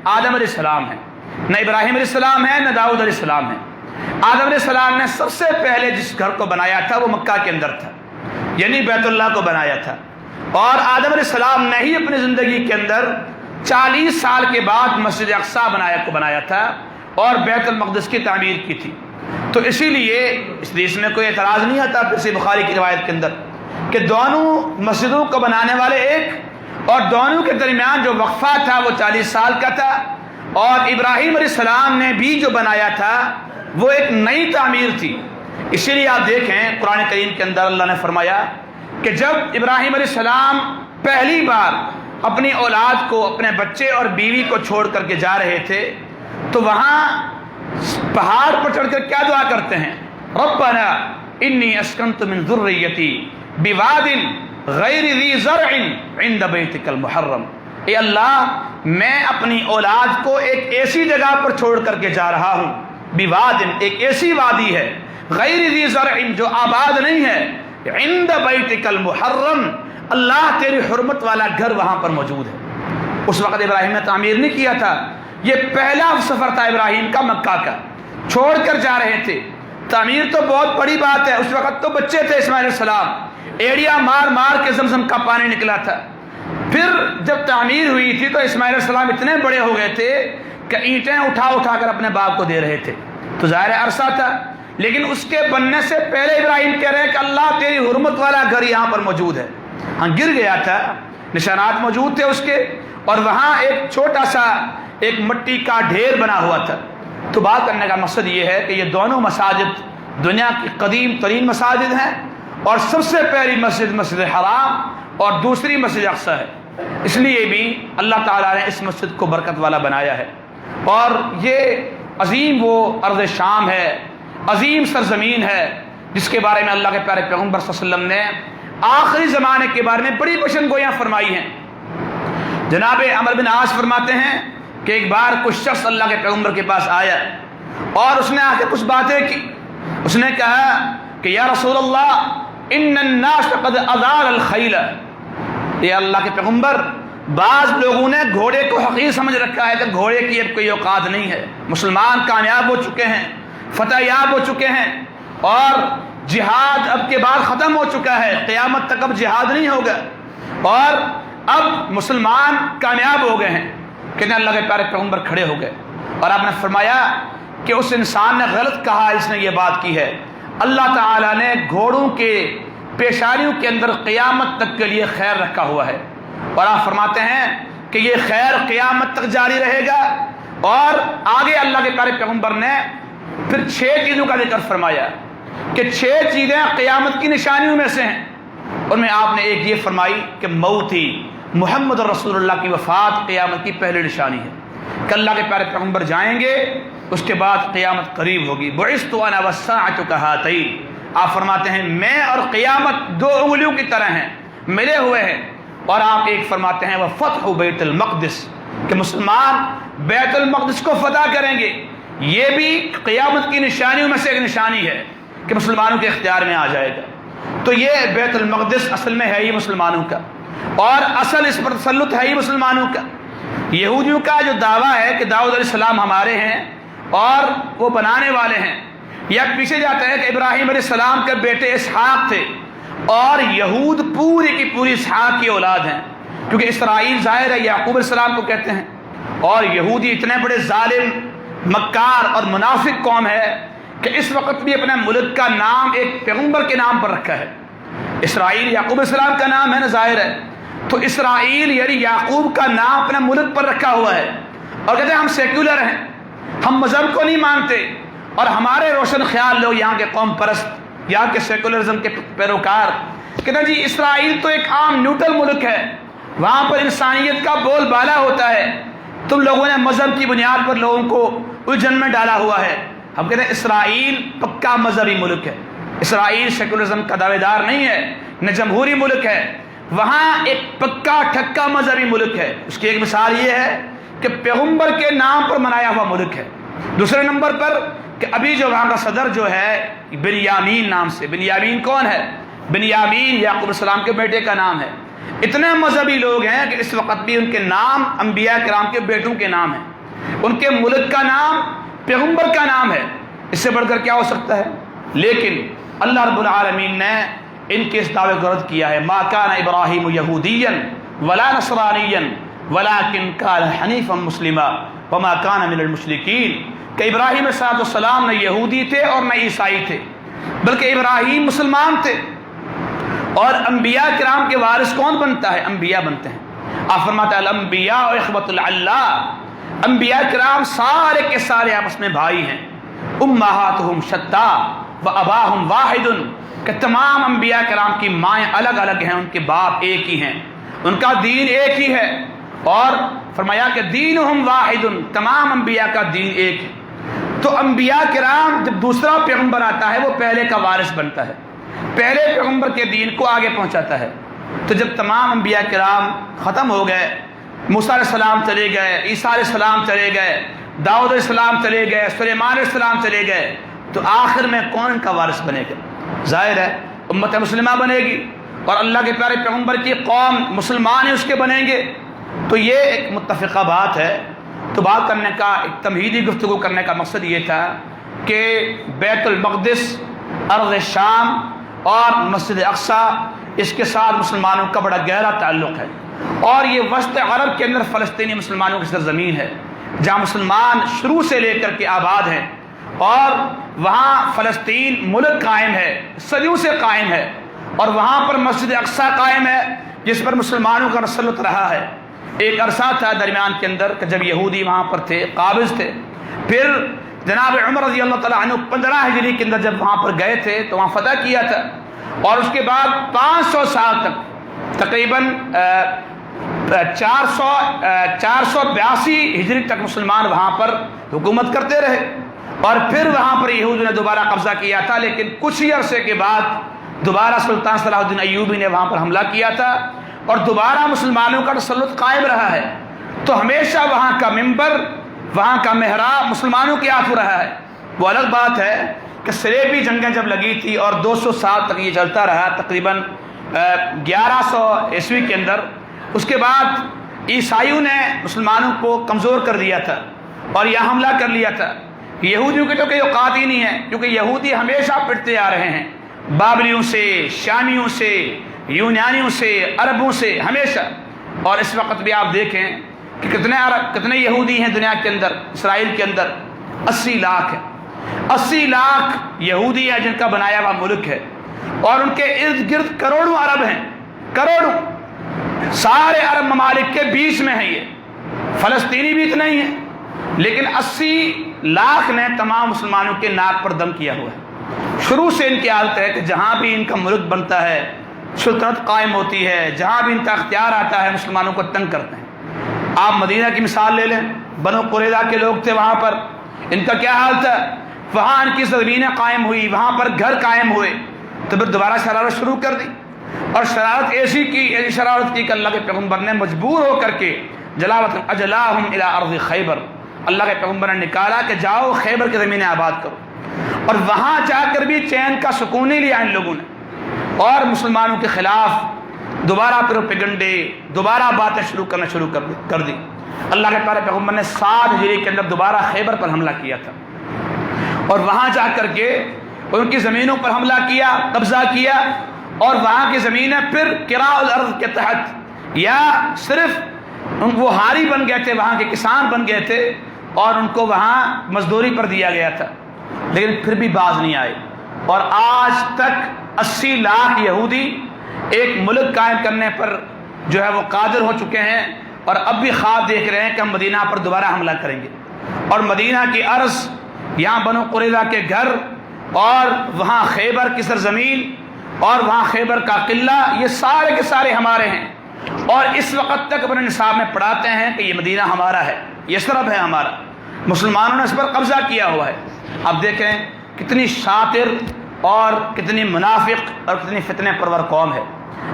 آدم علیہ السلام ہیں، نہ ابراہیم علیہ السلام ہے نہ داؤد علیہ السلام ہے۔ آدم علیہ السلام نے سب سے پہلے جس گھر کو بنایا تھا وہ مکہ کے اندر تھا، یعنی بیت اللہ کو بنایا تھا، اور آدم علیہ السلام نے ہی اپنی زندگی کے اندر 40 سال کے بعد مسجد اقصی بنایا تھا اور بیت المقدس کی تعمیر کی تھی۔ تو اسی لیے اس میں کوئی اعتراض نہیں آتا پھر سے بخاری کی روایت کے اندر کہ دونوں مسجدوں کو بنانے والے ایک، اور دونوں کے درمیان جو وقفہ تھا وہ 40 سال کا تھا، اور ابراہیم علیہ السلام نے بھی جو بنایا تھا وہ ایک نئی تعمیر تھی۔ اسی لیے آپ دیکھیں قرآن کریم کے اندر اللہ نے فرمایا کہ جب ابراہیم علیہ السلام پہلی بار اپنی اولاد کو، اپنے بچے اور بیوی کو چھوڑ کر کے جا رہے تھے، تو وہاں پہاڑ پر چڑھ کر کیا دعا کرتے ہیں؟ ربنا انی اسکنت من ذریتی بواد غیر ذی زرع عند بیتک المحرم، اے اللہ میں اپنی اولاد کو ایک ایسی جگہ پر چھوڑ کر کے جا رہا ہوں، بواد ایک ایسی وادی ہے، غیر ذی زرع جو آباد نہیں ہے، عند بیتک المحرم اللہ تیری حرمت والا گھر وہاں پر موجود ہے۔ اس وقت ابراہیم نے تعمیر نہیں کیا تھا، یہ پہلا سفر تھا ابراہیم کا مکہ کا، چھوڑ کر جا رہے تھے۔ تعمیر تو بہت بڑی بات ہے، اس وقت تو بچے تھے اسماعیل علیہ السلام، ایڑیا مار مار کے زمزم کا پانی نکلا تھا۔ پھر جب تعمیر ہوئی تھی تو اسماعیل علیہ السلام اتنے بڑے ہو گئے تھے کہ اینٹیں اٹھا اٹھا کر اپنے باپ کو دے رہے تھے، تو ظاہر عرصہ تھا، لیکن اس کے بننے سے پہلے ابراہیم کہہ رہے ہیں کہ اللہ تیری حرمت والا گھر یہاں پر موجود ہے۔ ہاں گر گیا تھا، نشانات موجود تھے اس کے، اور وہاں ایک چھوٹا سا ایک مٹی کا ڈھیر بنا ہوا تھا۔ تو بات کرنے کا مقصد یہ ہے کہ یہ دونوں مساجد دنیا کی قدیم ترین مساجد ہیں، اور سب سے پہلی مسجد مسجد حرام اور دوسری مسجد اقصی ہے، اس لیے بھی اللہ تعالیٰ نے اس مسجد کو برکت والا بنایا ہے۔ اور یہ عظیم وہ ارض شام ہے، عظیم سرزمین ہے جس کے بارے میں اللہ کے پیارے پیغمبر صلی اللہ علیہ وسلم نے آخری زمانے کے بارے میں بڑی پیشن گوئیاں فرمائی ہیں۔ جناب عمرو بن عاص فرماتے ہیں کہ ایک بار کچھ شخص اللہ کے پیغمبر کے پاس آیا اور اس نے آ کے کچھ باتیں کی۔ اس نے کہا کہ یا رسول اللہ ان الناس قد اضال الخیل، اے اللہ کے پیغمبر بعض لوگوں نے گھوڑے کو حقیر سمجھ رکھا ہے کہ گھوڑے کی اب کوئی اوقات نہیں ہے، مسلمان کامیاب ہو چکے ہیں، فتح یاب ہو چکے ہیں، اور جہاد اب کے بعد ختم ہو چکا ہے، قیامت تک اب جہاد نہیں ہوگا، اور اب مسلمان کامیاب ہو گئے ہیں۔ کہ اللہ کے پیارے پیغمبر کھڑے ہو گئے اور آپ نے فرمایا کہ اس انسان نے غلط کہا، اس نے یہ بات کی ہے، اللہ تعالیٰ نے گھوڑوں کے پیشانیوں کے اندر قیامت تک کے لیے خیر رکھا ہوا ہے، اور آپ فرماتے ہیں کہ یہ خیر قیامت تک جاری رہے گا۔ اور آگے اللہ کے پیارے پیغمبر نے پھر 6 چیزوں کا ذکر فرمایا کہ 6 چیزیں قیامت کی نشانیوں میں سے ہیں، ان میں آپ نے ایک یہ فرمائی کہ موت ہی محمد رسول اللہ کی وفات قیامت کی پہلی نشانی ہے، کہ اللہ کے پیارے پیغمبر جائیں گے، اس کے بعد قیامت قریب ہوگی۔ بعثت انا والساعۃ کہاتین، آپ فرماتے ہیں میں اور قیامت 2 انگلیوں کی طرح ہیں، ملے ہوئے ہیں۔ اور آپ ایک فرماتے ہیں وفتح بیت المقدس، کہ مسلمان بیت المقدس کو فتح کریں گے، یہ بھی قیامت کی نشانیوں میں سے ایک نشانی ہے کہ مسلمانوں کے اختیار میں آ جائے گا۔ تو یہ بیت المقدس اصل میں ہے ہی مسلمانوں کا، اور اصل اس پر تسلط ہے ہی مسلمانوں کا۔ یہودیوں کا جو دعویٰ ہے کہ داؤد علیہ السلام ہمارے ہیں اور وہ بنانے والے ہیں، یا پیچھے جاتا ہے کہ ابراہیم علیہ السلام کے بیٹے اسحاق تھے، اور یہود پوری کی پوری اسحاق کی اولاد ہیں، کیونکہ اسرائیل ظاہر ہے یعقوب علیہ السلام کو کہتے ہیں، اور یہودی اتنے بڑے ظالم، مکار اور منافق قوم ہے کہ اس وقت بھی اپنے ملک کا نام ایک پیغمبر کے نام پر رکھا ہے۔ اسرائیل یعقوب علیہ السلام کا نام ہے نا، ظاہر ہے، تو اسرائیل یعنی یعقوب کا نام اپنے ملک پر رکھا ہوا ہے، اور کہتے ہیں ہم سیکولر ہیں، ہم مذہب کو نہیں مانتے، اور ہمارے روشن خیال لوگ یہاں کے قوم پرست، یہاں کے سیکولرزم کے پیروکار کہتے ہیں جی اسرائیل تو ایک عام نیوٹرل ملک ہے، وہاں پر انسانیت کا بول بالا ہوتا ہے، تم لوگوں نے مذہب کی بنیاد پر لوگوں کو الجھن میں ڈالا ہوا ہے۔ ہم کہتے ہیں اسرائیل پکا مذہبی ملک ہے، اسرائیل سیکولرزم کا دعوے دار نہیں ہے، نہ جمہوری ملک ہے، وہاں ایک پکا ٹھکا مذہبی ملک ہے۔ اس کی ایک مثال یہ ہے کہ پیغمبر کے نام پر منایا ہوا ملک ہے۔ دوسرے نمبر پر کہ ابھی جو وہاں کا صدر جو ہے بنیامین نام سے، بنیامین کون ہے؟ بنیامین یعقوب علیہ السلام کے بیٹے کا نام ہے۔ اتنے مذہبی لوگ ہیں کہ اس وقت بھی ان کے نام انبیاء کرام کے بیٹوں کے نام ہیں، ان کے ملک کا نام پیغمبر کا نام ہے، اس سے بڑھ کر کیا ہو سکتا ہے؟ لیکن اللہ رب العالمین نے ان کے اس دعوے کو رد کیا ہے۔ ما کان ابراہیم یہودیا ولا نصرانیا ولکن کان حنیفا مسلما وما کان من المشرکین، کہ ابراہیم علیہ السلام نہ یہودی تھے اور نہ عیسائی تھے، بلکہ ابراہیم مسلمان تھے۔ اور انبیاء کرام کے وارث کون بنتا ہے؟ انبیاء بنتے ہیں۔ آپ فرماتے ہیں الانبیاء اخوۃ العلاء، انبیاء کرام سارے کے سارے آپس میں بھائی ہیں۔ امہاتہم شتیٰ واباہم واحد، کہ تمام انبیاء کرام کی مائیں الگ الگ ہیں، ان کے باپ ایک ہی ہیں، ان کا دین ایک ہی ہے، اور فرمایا کہ دینہم واحد، تمام انبیاء کا دین ایک ہے۔ تو انبیاء کرام جب دوسرا پیغمبر آتا ہے وہ پہلے کا وارث بنتا ہے، پہلے پیغمبر کے دین کو آگے پہنچاتا ہے۔ تو جب تمام انبیاء کرام ختم ہو گئے، موسیٰ علیہ السلام چلے گئے، عیسیٰ علیہ السلام چلے گئے، داؤد علیہ السلام چلے گئے، سلیمان علیہ السلام چلے گئے، تو آخر میں کون ان کا وارث بنے گا؟ ظاہر ہے امت مسلمہ بنے گی، اور اللہ کے پیارے پیغمبر کی قوم مسلمان ہی اس کے بنیں گے۔ تو یہ ایک متفقہ بات ہے۔ تو بات کرنے کا، ایک تمہیدی گفتگو کرنے کا مقصد یہ تھا کہ بیت المقدس، ارض شام اور مسجد اقصیٰ، اس کے ساتھ مسلمانوں کا بڑا گہرا تعلق ہے، اور یہ وسط عرب کے اندر فلسطینی مسلمانوں کی سرزمین ہے، جہاں مسلمان شروع سے لے کر کے آباد ہیں، اور وہاں فلسطین ملک قائم ہے، صدیوں سے قائم ہے، اور وہاں پر مسجد اقصیٰ قائم ہے جس پر مسلمانوں کا تسلط رہا ہے۔ ایک عرصہ تھا درمیان کے اندر کہ جب یہودی وہاں پر تھے، قابض تھے، پھر جناب عمر رضی اللہ تعالیٰ عنہ 15 ہجری کے اندر جب وہاں پر گئے تھے تو وہاں فتح کیا تھا، اور اس کے بعد 500 سال تک، تقریباً 482 ہجری تک مسلمان وہاں پر حکومت کرتے رہے، اور پھر وہاں پر یہود نے دوبارہ قبضہ کیا تھا، لیکن کچھ ہی عرصے کے بعد دوبارہ سلطان صلاح الدین ایوبی نے وہاں پر حملہ کیا تھا، اور دوبارہ مسلمانوں کا تسلط قائم رہا ہے۔ تو ہمیشہ وہاں کا منبر، وہاں کا محراب مسلمانوں کے ہاتھ رہا ہے۔ وہ الگ بات ہے کہ صلیبی جنگیں جب لگی تھی اور 200 سال تک یہ چلتا رہا، تقریباً 1100 عیسوی کے اندر، اس کے بعد عیسائیوں نے مسلمانوں کو کمزور کر دیا تھا اور یہاں حملہ کر لیا تھا۔ یہودیوں کی تو کوئی اوقات ہی نہیں ہے، کیونکہ یہودی ہمیشہ پٹتے آ رہے ہیں، بابلیوں سے، شامیوں سے، یونانیوں سے، عربوں سے، ہمیشہ۔ اور اس وقت بھی آپ دیکھیں کہ کتنے یہودی ہیں دنیا کے اندر، اسرائیل کے اندر 80 لاکھ ہے، 80 لاکھ یہودی ہیں جن کا بنایا ہوا ملک ہے، اور ان کے ارد گرد کروڑوں عرب ہیں، کروڑوں، سارے عرب ممالک کے بیچ میں ہیں۔ یہ فلسطینی بھی اتنے ہی ہیں، لیکن 80 لاکھ نے تمام مسلمانوں کے ناک پر دم کیا ہوا ہے۔ شروع سے ان کی عادت ہے کہ جہاں بھی ان کا ملک بنتا ہے، سلطنت قائم ہوتی ہے، جہاں بھی ان کا اختیار آتا ہے، مسلمانوں کو تنگ کرتے ہیں۔ آپ مدینہ کی مثال لے لیں، بنو قریظہ کے لوگ تھے وہاں پر، ان کا کیا حال تھا؟ وہاں ان کی زمینیں قائم ہوئی، وہاں پر گھر قائم ہوئے، تو پھر دوبارہ شرارت شروع کر دی، اور شرارت ایسی شرارت کی کہ اللہ کے پیغمبر نے مجبور ہو کر کے اجلاہم الی ارض خیبر، اللہ کے پیغمبر نے نکالا کہ جاؤ خیبر کی زمینیں آباد کرو، اور وہاں جا کر بھی چین کا سکون نہیں لیا ان لوگوں نے، اور مسلمانوں کے خلاف دوبارہ پروپیگنڈے، دوبارہ باتیں شروع کر دی۔ اللہ کے پیارے پیغمبر نے 7 ہجری کے اندر دوبارہ خیبر پر حملہ کیا تھا، اور وہاں جا کر کے ان کی زمینوں پر حملہ کیا، قبضہ کیا، اور وہاں کی زمینیں پھر قراء الارض کے تحت، یا صرف وہ ہاری بن گئے تھے، وہاں کے کسان بن گئے تھے، اور ان کو وہاں مزدوری پر دیا گیا تھا، لیکن پھر بھی باز نہیں آئے، اور آج تک 80 لاکھ یہودی ایک ملک قائم کرنے پر جو ہے وہ قادر ہو چکے ہیں، اور اب بھی خواب دیکھ رہے ہیں کہ ہم مدینہ پر دوبارہ حملہ کریں گے، اور مدینہ کی ارض، یہاں بنو قریظہ کے گھر، اور وہاں خیبر کی سرزمین، اور وہاں خیبر کا قلعہ، یہ سارے کے سارے ہمارے ہیں، اور اس وقت تک اپنے نصاب میں پڑھاتے ہیں کہ یہ مدینہ ہمارا ہے، یہ سرب ہے ہمارا، مسلمانوں نے اس پر قبضہ کیا ہوا ہے۔ اب دیکھیں کتنی شاطر اور کتنی منافق اور کتنی فتنہ پرور قوم ہے۔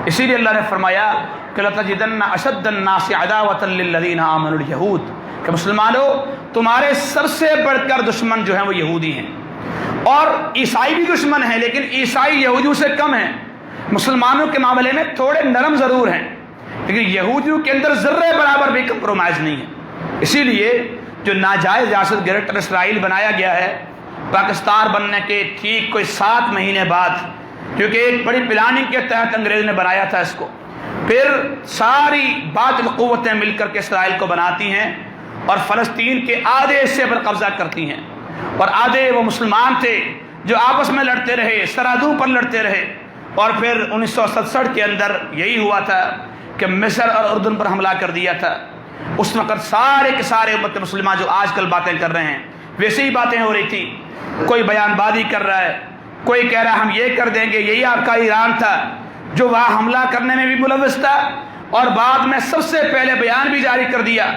اسی لیے اللہ نے فرمایا کہ لَتَجِدَنَّ أَشَدَّ النَّاسِ عَدَاوَةً لِلَّذِينَ آمَنُوا الْيَهُودُ، کہ مسلمانوں تمہارے سب سے بڑھ کر دشمن جو ہیں وہ یہودی ہیں، اور عیسائی بھی دشمن ہیں، لیکن عیسائی یہودیوں سے کم ہیں، مسلمانوں کے معاملے میں تھوڑے نرم ضرور ہیں، لیکن یہودیوں کے اندر ذرے برابر بھی کمپرومائز نہیں ہے۔ اسی لیے جو ناجائز ریاست گریٹر اسرائیل بنایا گیا ہے پاکستان بننے کے ٹھیک کوئی 7 مہینے بعد، کیونکہ ایک بڑی پلاننگ کے تحت انگریز نے بنایا تھا اس کو، پھر ساری باطل قوتیں مل کر کے اسرائیل کو بناتی ہیں اور فلسطین کے آدھے حصے پر قبضہ کرتی ہیں، اور آدھے وہ مسلمان تھے جو آپس میں لڑتے رہے، سرحدوں پر لڑتے رہے، اور پھر 1967 کے اندر یہی ہوا تھا کہ مصر اور اردن پر حملہ کر دیا تھا۔ اس وقت سارے کے سارے امت مسلمہ جو آج کل باتیں کر رہے ہیں ویسے ہی باتیں ہو رہی تھی، کوئی بیان بازی کر رہا ہے، کوئی کہہ رہا ہے ہم یہ کر دیں گے، یہی آپ کا ایران تھا جو وہاں حملہ کرنے میں بھی ملوث تھا، اور بعد میں سب سے پہلے بیان بھی جاری کر دیا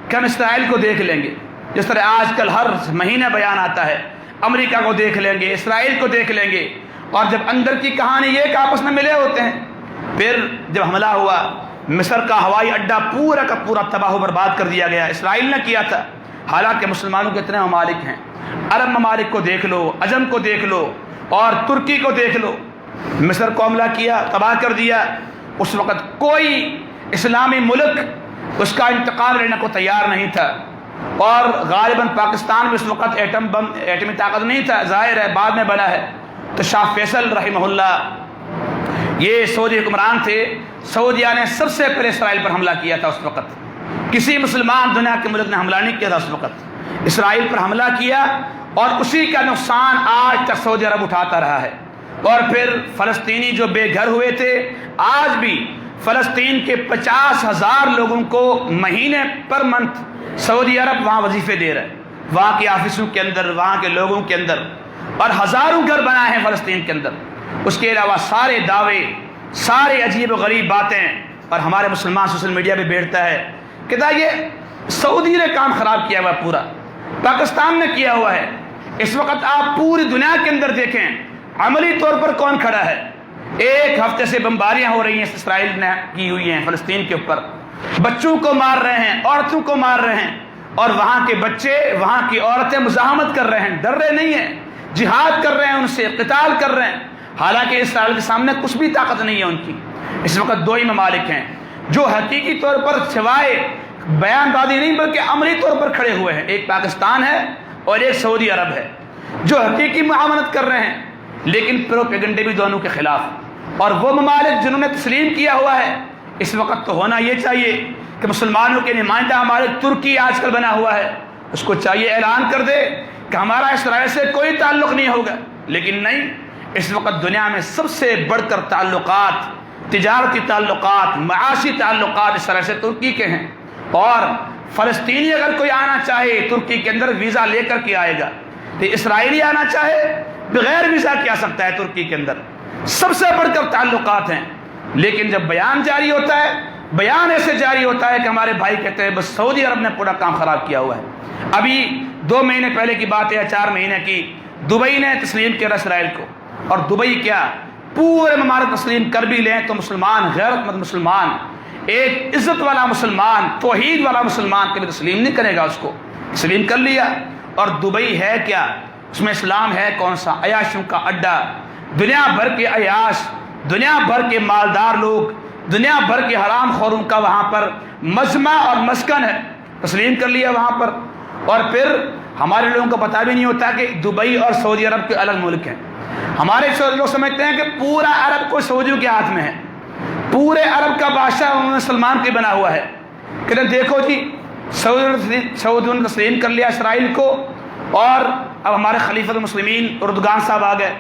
کہ ہم اسرائیل کو دیکھ لیں گے، جس طرح آج کل ہر مہینے بیان آتا ہے امریکہ کو دیکھ لیں گے، اسرائیل کو دیکھ لیں گے، اور جب اندر کی کہانی یہ کہ آپس میں ملے ہوتے ہیں۔ پھر جب حملہ ہوا مصر کا ہوائی اڈہ پورا کا پورا تباہ و برباد کر دیا گیا، اسرائیل نے کیا تھا، حالانکہ مسلمانوں کے اتنے ممالک ہیں، عرب ممالک کو دیکھ لو، عجم کو دیکھ لو، اور ترکی کو دیکھ لو، مصر کو حملہ کیا، تباہ کر دیا۔ اس وقت کوئی اسلامی ملک اس کا انتقام لینے کو تیار نہیں تھا، اور غالباً پاکستان میں اس وقت ایٹمی طاقت نہیں تھا، ظاہر ہے بعد میں بنا ہے۔ تو شاہ فیصل رحمہ اللہ یہ سعودی حکمران تھے، سعودیہ نے سب سے پہلے اسرائیل پر حملہ کیا تھا۔ اس وقت کسی مسلمان دنیا کے ملک نے حملہ نہیں کیا تھا، اس وقت اسرائیل پر حملہ کیا، اور اسی کا نقصان آج تک سعودی عرب اٹھاتا رہا ہے۔ اور پھر فلسطینی جو بے گھر ہوئے تھے، آج بھی فلسطین کے 50,000 لوگوں کو مہینے پر منتھ سعودی عرب وہاں وظیفے دے رہا ہے، وہاں کے آفسوں کے اندر، وہاں کے لوگوں کے اندر، اور ہزاروں گھر بنائے ہیں فلسطین کے اندر۔ اس کے علاوہ سارے دعوے، سارے عجیب و غریب باتیں، اور ہمارے مسلمان سوشل میڈیا پہ بیٹھتا ہے کہتا ہے یہ سعودی نے کام خراب کیا ہوا، پورا پاکستان نے کیا ہوا ہے۔ اس وقت آپ پوری دنیا کے اندر دیکھیں عملی طور پر کون کھڑا ہے۔ ایک ہفتے سے بمباریاں ہو رہی ہیں اسرائیل نے کی ہوئی ہیں فلسطین کے اوپر، بچوں کو مار رہے ہیں، عورتوں کو مار رہے ہیں، اور وہاں کے بچے، وہاں کی عورتیں مزاحمت کر رہے ہیں، ڈر رہے نہیں ہیں، جہاد کر رہے ہیں، ان سے قتال کر رہے ہیں، حالانکہ اسرائیل کے سامنے کچھ بھی طاقت نہیں ہے ان کی۔ اس وقت 2 ہی ممالک ہیں جو حقیقی طور پر سوائے بیان بازی نہیں بلکہ عملی طور پر کھڑے ہوئے ہیں، ایک پاکستان ہے اور ایک سعودی عرب ہے، جو حقیقی معاونت کر رہے ہیں، لیکن پروپیگنڈے بھی دونوں کے خلاف۔ اور وہ ممالک جنہوں نے تسلیم کیا ہوا ہے، اس وقت تو ہونا یہ چاہیے کہ مسلمانوں کے نمائندہ ممالک، ترکی آج کل بنا ہوا ہے، اس کو چاہیے اعلان کر دے کہ ہمارا اسرائیل سے کوئی تعلق نہیں ہوگا، لیکن نہیں، اس وقت دنیا میں سب سے بڑھ کر تعلقات، تجارتی تعلقات، معاشی تعلقات اسرائیل سے ترکی کے ہیں، اور فلسطینی اگر کوئی آنا چاہے ترکی کے اندر ویزا لے کر کے آئے گا، تو اسرائیلی آنا چاہے بغیر ویزا کیا سکتا ہے ترکی کے اندر، سب سے بڑھ کر تعلقات ہیں۔ لیکن جب بیان جاری ہوتا ہے، بیان ایسے جاری ہوتا ہے کہ ہمارے بھائی کہتے ہیں بس سعودی عرب نے پورا کام خراب کیا ہوا ہے۔ ابھی 2 مہینے پہلے کی بات ہے یا 4 مہینے کی، دبئی نے تسلیم کیا اسرائیل کو، اور دبئی کیا پورے ممالک تسلیم کر بھی لیں تو مسلمان، غیرت مند مسلمان، ایک عزت والا مسلمان، توحید والا مسلمان کبھی تسلیم نہیں کرے گا، اس کو تسلیم کر لیا۔ اور دبئی ہے کیا؟ اس میں اسلام ہے کون سا؟ عیاشوں کا اڈا، دنیا بھر کے عیاش، دنیا بھر کے مالدار لوگ، دنیا بھر کے حرام خوروں کا وہاں پر مجمع اور مسکن ہے، تسلیم کر لیا وہاں پر۔ اور پھر ہمارے لوگوں کو پتہ بھی نہیں ہوتا کہ دبئی اور سعودی عرب کے الگ ملک ہیں۔ ہمارے لوگ سمجھتے ہیں کہ پورا عرب کوئی سعودیوں کے ہاتھ میں ہے، پورے عرب کا بادشاہ انہوں نے سلمان کے بنا ہوا ہے۔ کہتے ہیں دیکھو جی سعودیوں نے تسلیم کر لیا اسرائیل کو، اور اب ہمارے خلیفۃ المسلمین اردگان صاحب آ گئے.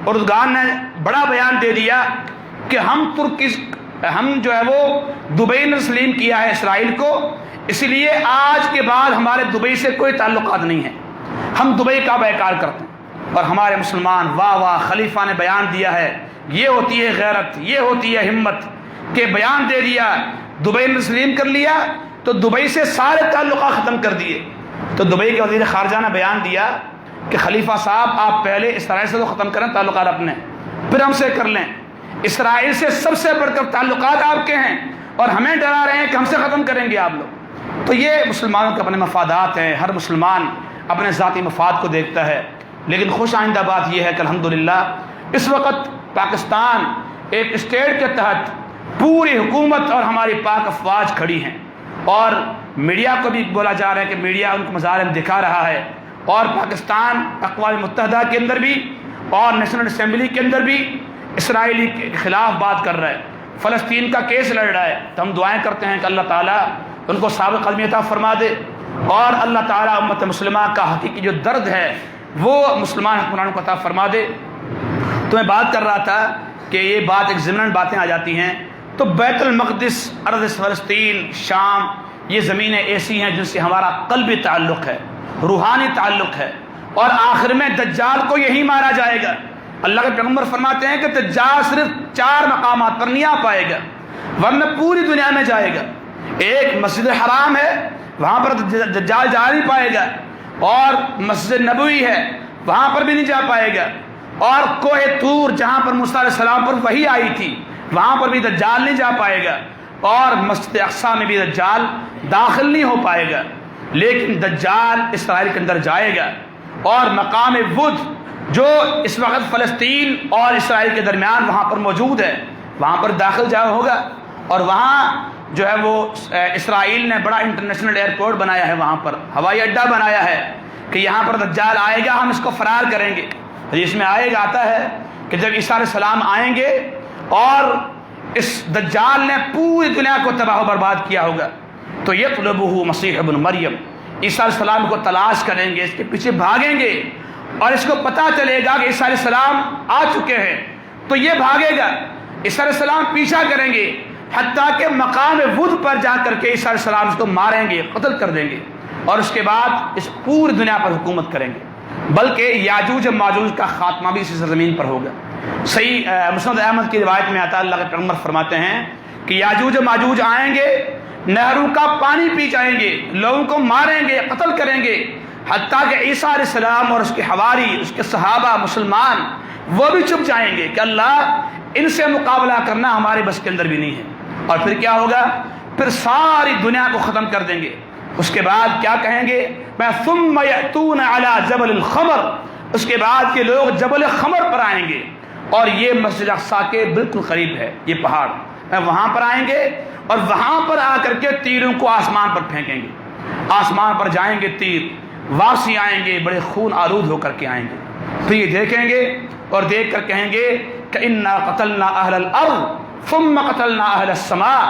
اردگان نے بڑا بیان دے دیا کہ ہم جو ہے وہ دبئی نے تسلیم کیا ہے اسرائیل کو، اس لیے آج کے بعد ہمارے دبئی سے کوئی تعلقات نہیں ہیں، ہم دبئی کا بیکار کرتے ہیں. اور ہمارے مسلمان واہ واہ، خلیفہ نے بیان دیا ہے. یہ ہوتی ہے غیرت، یہ ہوتی ہے ہمت کہ بیان دے دیا، دبئی نے تسلیم کر لیا تو دبئی سے سارے تعلقات ختم کر دیے. تو دبئی کے وزیر خارجہ نے بیان دیا کہ خلیفہ صاحب آپ پہلے اسرائیل سے تو ختم کریں تعلقات اپنے، پھر ہم سے کر لیں. اسرائیل سے سب سے بڑھ کر تعلقات آپ کے ہیں اور ہمیں ڈرا رہے ہیں کہ ہم سے ختم کریں گے آپ لوگ. تو یہ مسلمانوں کے اپنے مفادات ہیں، ہر مسلمان اپنے ذاتی مفاد کو دیکھتا ہے. لیکن خوش آئندہ بات یہ ہے کہ الحمدللہ اس وقت پاکستان ایک اسٹیٹ کے تحت پوری حکومت اور ہماری پاک افواج کھڑی ہیں، اور میڈیا کو بھی بولا جا رہا ہے کہ میڈیا ان کے مظاہر دکھا رہا ہے، اور پاکستان اقوام متحدہ کے اندر بھی اور نیشنل اسمبلی کے اندر بھی اسرائیلی کے خلاف بات کر رہا ہے، فلسطین کا کیس لڑ رہا ہے. تو ہم دعائیں کرتے ہیں کہ اللہ تعالیٰ ان کو ثابت قدمی عطا فرما دے، اور اللہ تعالیٰ امت مسلمہ کا حقیقی جو درد ہے وہ مسلمان حکمرانوں کو عطا فرما دے. تو میں بات کر رہا تھا کہ یہ بات ایک ضمن باتیں آ جاتی ہیں. تو بیت المقدس، ارض فلسطین، شام، یہ زمینیں ایسی ہیں جن سے ہمارا قلبی تعلق ہے، روحانی تعلق ہے، اور آخر میں دجال کو یہی مارا جائے گا. اللہ کے پیغمبر فرماتے ہیں کہ دجال صرف 4 مقامات پر نہیں آ پائے گا، ورنہ پوری دنیا میں جائے گا. ایک مسجد حرام ہے، وہاں پر دجال جا نہیں پائے گا، اور مسجد نبوی ہے، وہاں پر بھی نہیں جا پائے گا، اور کوہ طور جہاں پر موسیٰ علیہ السلام پر وحی آئی تھی وہاں پر بھی دجال نہیں جا پائے گا، اور مسجد اقصیٰ میں بھی دجال داخل نہیں ہو پائے گا. لیکن دجال اسرائیل کے اندر جائے گا، اور مقام ود جو اس وقت فلسطین اور اسرائیل کے درمیان وہاں پر موجود ہے، وہاں پر داخل جا ہوگا. اور وہاں جو ہے وہ اسرائیل نے بڑا انٹرنیشنل ایئرپورٹ بنایا ہے، وہاں پر ہوائی اڈہ بنایا ہے کہ یہاں پر دجال آئے گا، ہم اس کو فرار کریں گے. حدیث میں آتا ہے کہ جب عیسیٰ علیہ السلام آئیں گے اور اس دجال نے پوری دنیا کو تباہ و برباد کیا ہوگا، تو یطلبہ مسیح ابن مریم، عیسیٰ علیہ السلام کو تلاش کریں گے، اس کے پیچھے بھاگیں گے، اور اس کو پتہ چلے گا کہ عیسیٰ علیہ السلام آ چکے ہیں تو یہ بھاگے گا. عیسیٰ علیہ السلام پیچھا کریں گے حتیٰ کہ مقام ود پر جا کر کے عیسیٰ علیہ السلام اس کو ماریں گے، قتل کر دیں گے، اور اس کے بعد اس پوری دنیا پر حکومت کریں گے. بلکہ یاجوج ماجوج کا خاتمہ بھی اسی سرزمین پر ہوگا. صحیح مسند احمد کی روایت میں آتا ہے، اللہ کے پیغمبر فرماتے ہیں کہ یاجوج ماجوج آئیں گے، نہروں کا پانی پی جائیں گے، لوگوں کو ماریں گے، قتل کریں گے، حتیٰ کہ عیسیٰ علیہ السلام اور اس کے حواری، اس کے صحابہ، مسلمان وہ بھی چپ جائیں گے کہ اللہ ان سے مقابلہ کرنا ہمارے بس کے اندر بھی نہیں ہے. اور پھر کیا ہوگا؟ پھر ساری دنیا کو ختم کر دیں گے. اس کے بعد کیا کہیں گے؟ میں ثم یأتون علی جبل الخمر، اس کے بعد یہ لوگ جبل خمر پر آئیں گے، اور یہ مسجد اقصیٰ کے بالکل قریب ہے یہ پہاڑ، وہاں پر آئیں گے، اور وہاں پر آ کر کے تیروں کو آسمان پر پھینکیں گے. آسمان پر جائیں گے تیر، واپسی آئیں گے بڑے خون آلود ہو کر کے آئیں گے. پھر یہ دیکھیں گے اور دیکھ کر کہیں گے کہ انا قتلنا اہل الارض ثم قتلنا اہل السماء،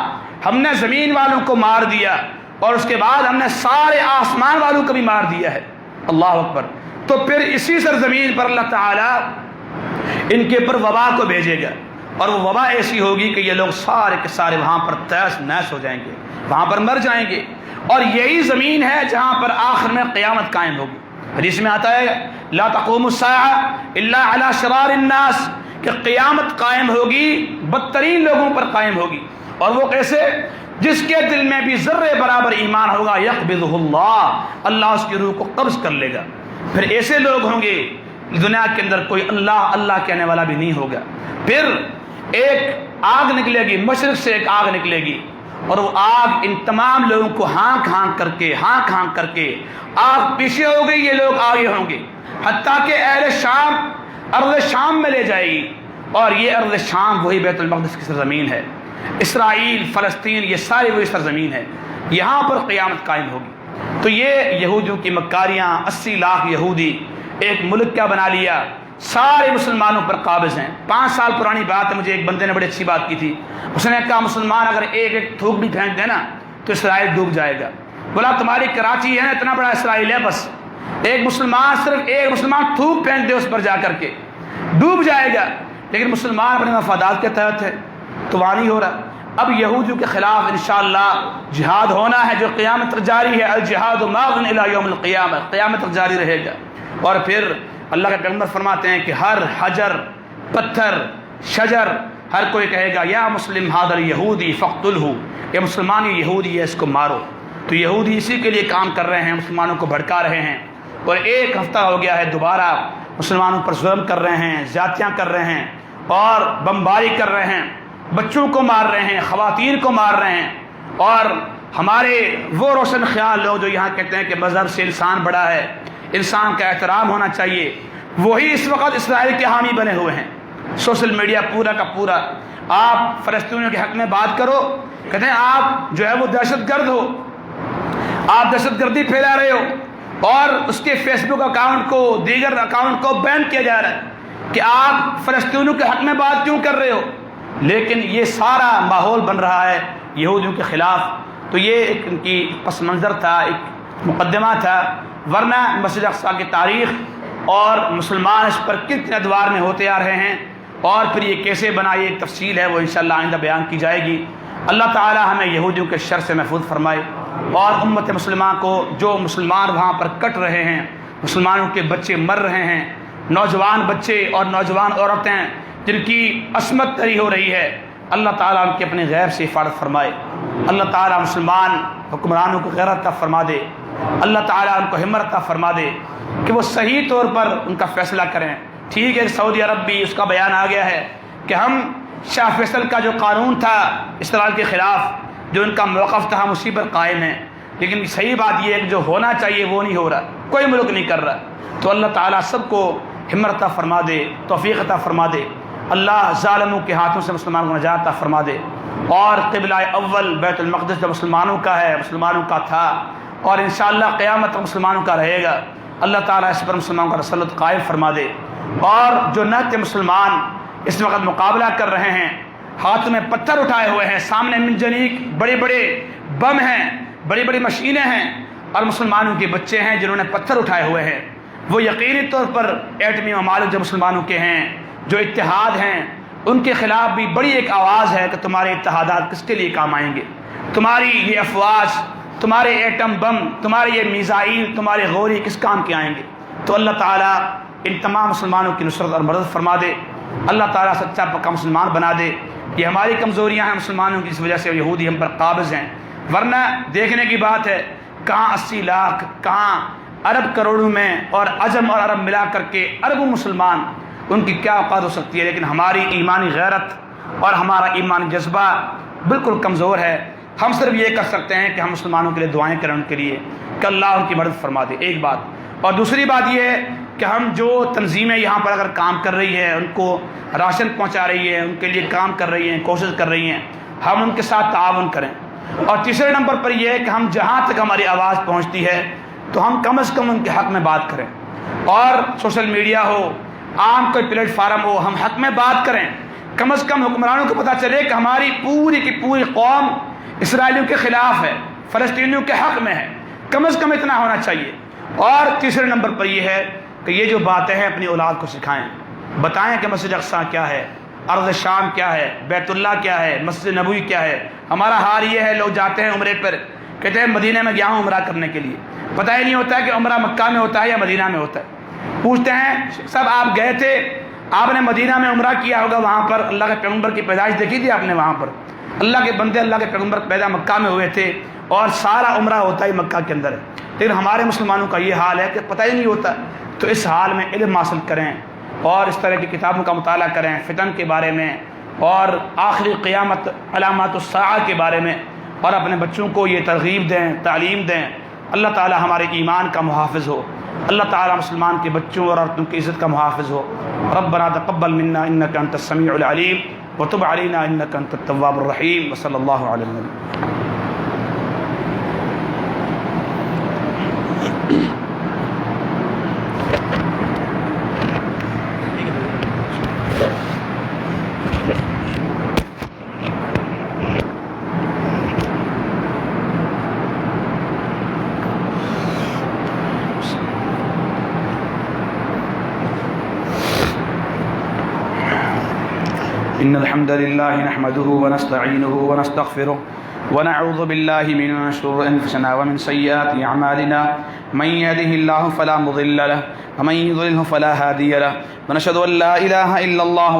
ہم نے زمین والوں کو مار دیا اور اس کے بعد ہم نے سارے آسمان والوں کو بھی مار دیا ہے. اللہ اکبر. تو پھر اسی سرزمین پر اللہ تعالیٰ ان کے پر وبا کو بھیجے گا، اور وہ وبا ایسی ہوگی کہ یہ لوگ سارے کے سارے وہاں پر تیس نیس ہو جائیں گے، وہاں پر مر جائیں گے. اور یہی زمین ہے جہاں پر آخر میں قیامت قائم ہوگی. حدیث میں آتا ہے لا تقوم الساعة الا على شرار الناس، کہ قیامت قائم ہوگی بدترین لوگوں پر قائم ہوگی. اور وہ کیسے؟ جس کے دل میں بھی ذرے برابر ایمان ہوگا، یقبضہ اللہ، اللہ اس کی روح کو قبض کر لے گا. پھر ایسے لوگ ہوں گے دنیا کے اندر کوئی اللہ اللہ کہنے والا بھی نہیں ہوگا. پھر ایک آگ نکلے گی، مشرق سے ایک آگ نکلے گی، اور وہ آگ ان تمام لوگوں کو ہانک ہانک کر کے آگ پیچھے ہو گئی، یہ لوگ آگے ہوں گے، حتیٰ کہ اہل شام ارض شام میں لے جائے گی. اور یہ ارض شام وہی بیت المقدس کی سرزمین ہے. اسرائیل، فلسطین، یہ ساری وہی سرزمین ہے، یہاں پر قیامت قائم ہوگی. تو یہ یہودیوں کی مکاریاں، 80 لاکھ یہودی ایک ملک کیا بنا لیا، سارے مسلمانوں پر قابض ہیں. 5 سال پرانی بات ہے، مجھے ایک بندے نے بڑی اچھی بات کی تھی. اس نے کہا مسلمان اگر ایک ایک تھوک بھی پھینک دے نا تو اسرائیل ڈوب جائے گا. بولا تمہاری کراچی ہے نا، اتنا بڑا اسرائیل ہے، بس ایک مسلمان صرف ایک مسلمان تھوک پھینک دے اس پر جا کر کے ڈوب جائے گا، لیکن مسلمان اپنے مفادات کے تحت ہے تو وہاں نہیں ہو رہا۔ اب یہودیوں کے خلاف انشاءاللہ جہاد ہونا ہے جو قیامت تک جاری ہے، الجہاد ماض الی یوم القیامہ، قیامت تک جاری رہے گا۔ اور پھر اللہ کے پیغمبر فرماتے ہیں کہ ہر حجر، پتھر، شجر، ہر کوئی کہے گا یا مسلم ھذا الیہودی فاقتلہ، یہ مسلمان یہ یہودی ہے اس کو مارو۔ تو یہودی اسی کے لیے کام کر رہے ہیں، مسلمانوں کو بھڑکا رہے ہیں، اور ایک ہفتہ ہو گیا ہے دوبارہ مسلمانوں پر ظلم کر رہے ہیں، زیادتیاں کر رہے ہیں اور بمباری کر رہے ہیں، بچوں کو مار رہے ہیں، خواتین کو مار رہے ہیں۔ اور ہمارے وہ روشن خیال لوگ جو یہاں کہتے ہیں کہ مذہب سے انسان بڑا ہے، انسان کا احترام ہونا چاہیے، وہی اس وقت اسرائیل کے حامی بنے ہوئے ہیں۔ سوشل میڈیا پورا کا پورا، آپ فلسطینیوں کے حق میں بات کرو، کہتے ہیں آپ جو ہے وہ دہشت گرد ہو، آپ دہشت گردی پھیلا رہے ہو، اور اس کے فیس بک اکاؤنٹ کو، دیگر اکاؤنٹ کو بین کیا جا رہا ہے کہ آپ فلسطینیوں کے حق میں بات کیوں کر رہے ہو۔ لیکن یہ سارا ماحول بن رہا ہے یہودیوں کے خلاف۔ تو یہ ایک ان کی پس منظر تھا، ایک مقدمہ تھا، ورنہ مسجد اقصیٰ کی تاریخ اور مسلمان اس پر کتنے ادوار میں ہوتے آ رہے ہیں، اور پھر یہ کیسے بنا، یہ ایک تفصیل ہے، وہ انشاءاللہ آئندہ بیان کی جائے گی۔ اللہ تعالی ہمیں یہودیوں کے شر سے محفوظ فرمائے، اور امت مسلمہ کو جو مسلمان وہاں پر کٹ رہے ہیں، مسلمانوں کے بچے مر رہے ہیں، نوجوان بچے اور نوجوان عورتیں جن کی عصمت تری ہو رہی ہے، اللہ تعالیٰ ان کی اپنے غیب سے حفاظت فرمائے۔ اللہ تعالیٰ مسلمان حکمرانوں کو غیرت عطا فرما دے، اللہ تعالیٰ ان کو ہمت عطا فرما دے کہ وہ صحیح طور پر ان کا فیصلہ کریں۔ ٹھیک ہے، سعودی عرب بھی اس کا بیان آ گیا ہے کہ ہم شاہ فیصل کا جو قانون تھا اسرائیل کے خلاف، جو ان کا موقف تھا، ہم اسی پر قائم ہیں، لیکن صحیح بات یہ ہے کہ جو ہونا چاہیے وہ نہیں ہو رہا، کوئی ملک نہیں کر رہا۔ تو اللہ تعالیٰ سب کو ہمت عطا فرما دے، توفیق عطا فرما دے، اللہ ظالموں کے ہاتھوں سے مسلمانوں کو نجات عطا فرما دے، اور قبلہ اول بیت المقدس جو مسلمانوں کا ہے، مسلمانوں کا تھا، اور انشاءاللہ قیامت تک مسلمانوں کا رہے گا، اللہ تعالیٰ اس پر مسلمانوں کا تسلط قائم فرما دے۔ اور جو نہتے مسلمان اس وقت مقابلہ کر رہے ہیں، ہاتھ میں پتھر اٹھائے ہوئے ہیں، سامنے منجنیق بڑے بڑے بم ہیں، بڑی بڑی مشینیں ہیں، اور مسلمانوں کے بچے ہیں جنہوں نے پتھر اٹھائے ہوئے ہیں، وہ یقینی طور پر ایٹمی ممالک جو مسلمانوں کے ہیں، جو اتحاد ہیں، ان کے خلاف بھی بڑی ایک آواز ہے کہ تمہارے اتحادات کس کے لیے کام آئیں گے، تمہاری یہ افواج، تمہارے ایٹم بم، تمہارے یہ میزائل، تمہارے غوری کس کام کے آئیں گے۔ تو اللہ تعالیٰ ان تمام مسلمانوں کی نصرت اور مدد فرما دے، اللہ تعالیٰ سچا پکا مسلمان بنا دے۔ یہ ہماری کمزوریاں ہیں مسلمانوں کی، اس وجہ سے یہودی ہم پر قابض ہیں، ورنہ دیکھنے کی بات ہے کہاں 80 لاکھ، کہاں ارب کروڑوں میں، اور عجم اور عرب ملا کر کے اربوں مسلمان، ان کی کیا اوقات ہو سکتی ہے۔ لیکن ہماری ایمانی غیرت اور ہمارا ایمانی جذبہ بالکل کمزور ہے۔ ہم صرف یہ کر سکتے ہیں کہ ہم مسلمانوں کے لیے دعائیں کریں، ان کے لیے کہ اللہ ان کی مدد فرما دے، ایک بات۔ اور دوسری بات یہ ہے کہ ہم جو تنظیمیں یہاں پر اگر کام کر رہی ہیں، ان کو راشن پہنچا رہی ہیں، ان کے لیے کام کر رہی ہیں، کوشش کر رہی ہیں، ہم ان کے ساتھ تعاون کریں۔ اور تیسرے نمبر پر یہ ہے کہ ہم جہاں تک ہماری آواز پہنچتی ہے تو ہم کم از کم ان کے حق میں بات کریں، اور سوشل میڈیا ہو، عام کوئی پلیٹ فارم ہو، ہم حق میں بات کریں۔ کم از کم حکمرانوں کو پتہ چلے کہ ہماری پوری کی پوری قوم اسرائیلیوں کے خلاف ہے، فلسطینیوں کے حق میں ہے، کم از کم اتنا ہونا چاہیے۔ اور تیسرے نمبر پر یہ ہے کہ یہ جو باتیں ہیں اپنی اولاد کو سکھائیں، بتائیں کہ مسجد اقصیٰ کیا ہے، ارض شام کیا ہے، بیت اللہ کیا ہے، مسجد نبوی کیا ہے۔ ہمارا حال یہ ہے، لوگ جاتے ہیں عمرے پر، کہتے ہیں مدینہ میں گیا ہوں عمرہ کرنے کے لیے، پتہ ہی نہیں ہوتا ہے کہ عمرہ مکہ میں ہوتا ہے یا مدینہ میں ہوتا ہے۔ پوچھتے ہیں صاحب آپ گئے تھے، آپ نے مدینہ میں عمرہ کیا ہوگا، وہاں پر اللہ کے پیغمبر کی پیدائش دیکھی تھی آپ نے، وہاں پر اللہ کے بندے، اللہ کے پیغمبر پیدا مکہ میں ہوئے تھے، اور سارا عمرہ ہوتا ہی مکہ کے اندر ہے۔ لیکن ہمارے مسلمانوں کا یہ حال ہے کہ پتہ ہی نہیں ہوتا۔ تو اس حال میں علم حاصل کریں، اور اس طرح کی کتابوں کا مطالعہ کریں، فتن کے بارے میں اور آخری قیامت، علامات الساعہ کے بارے میں، اور اپنے بچوں کو یہ ترغیب دیں، تعلیم دیں۔ اللہ تعالی ہمارے ایمان کا محافظ ہو، اللہ تعالی مسلمان کے بچوں اور عورتوں کی عزت کا محافظ ہو۔ ربنا تقبل منا انک انت السمیع العلیم وتب علینا انک انت التواب الرحیم، وصلی اللہ علی النبی۔ إن الحمد لله نحمده ونستعينه ونستغفره ونعوذ بالله من شرور أنفسنا ومن سيئات أعمالنا من يهده الله فلا مضل له ومن يضلله فلا هادي له ونشهد أن لا إله إلا الله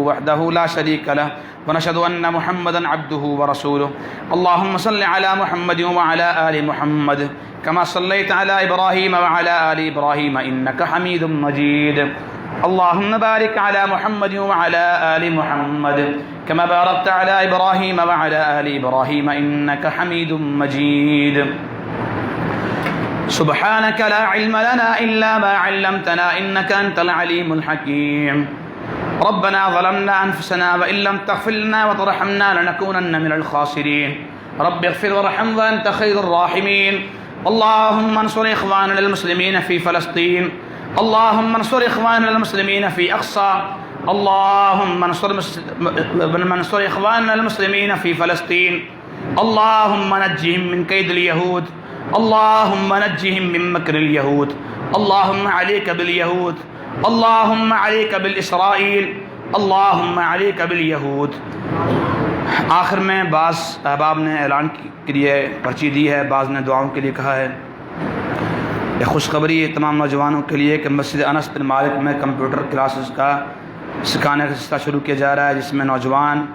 وحده لا شريك له ونشهد أن محمدا عبده ورسوله اللهم صل على محمد وعلى آل محمد كما صليت على إبراهيم وعلى آل إبراهيم إنك حميد مجيد اللهم بارك على محمد وعلى آل محمد كما باركت على إبراهيم وعلى آل إبراهيم إنك حميد مجيد سبحانك لا علم لنا إلا ما علمتنا إنك أنت العليم الحكيم ربنا ظلمنا أنفسنا وإن لم تغفر لنا وترحمنا لنكونن من الخاسرين رب اغفر وارحم وأنت خير الراحمين اللهم انصر إخواننا المسلمين في فلسطين اللهم انصر إخواننا المسلمين في أقصى اللهم انصر إخواننا المسلمين في فلسطين اللهم نجهم من كيد اليهود اللهم نجهم من مكر اليهود اللهم عليك باليهود اللهم عليك بالإسرائيل اللهم عليك باليهود. آخر میں بعض احباب نے اعلان کے لیے پرچی دی ہے، بعض نے دعاؤں کے لیے کہا ہے. یہ خوشخبری تمام نوجوانوں کے لیے کہ مسجد انس بن مالک میں کمپیوٹر کلاسز کا سکھانے کا سلسلہ شروع کیا جا رہا ہے، جس میں نوجوان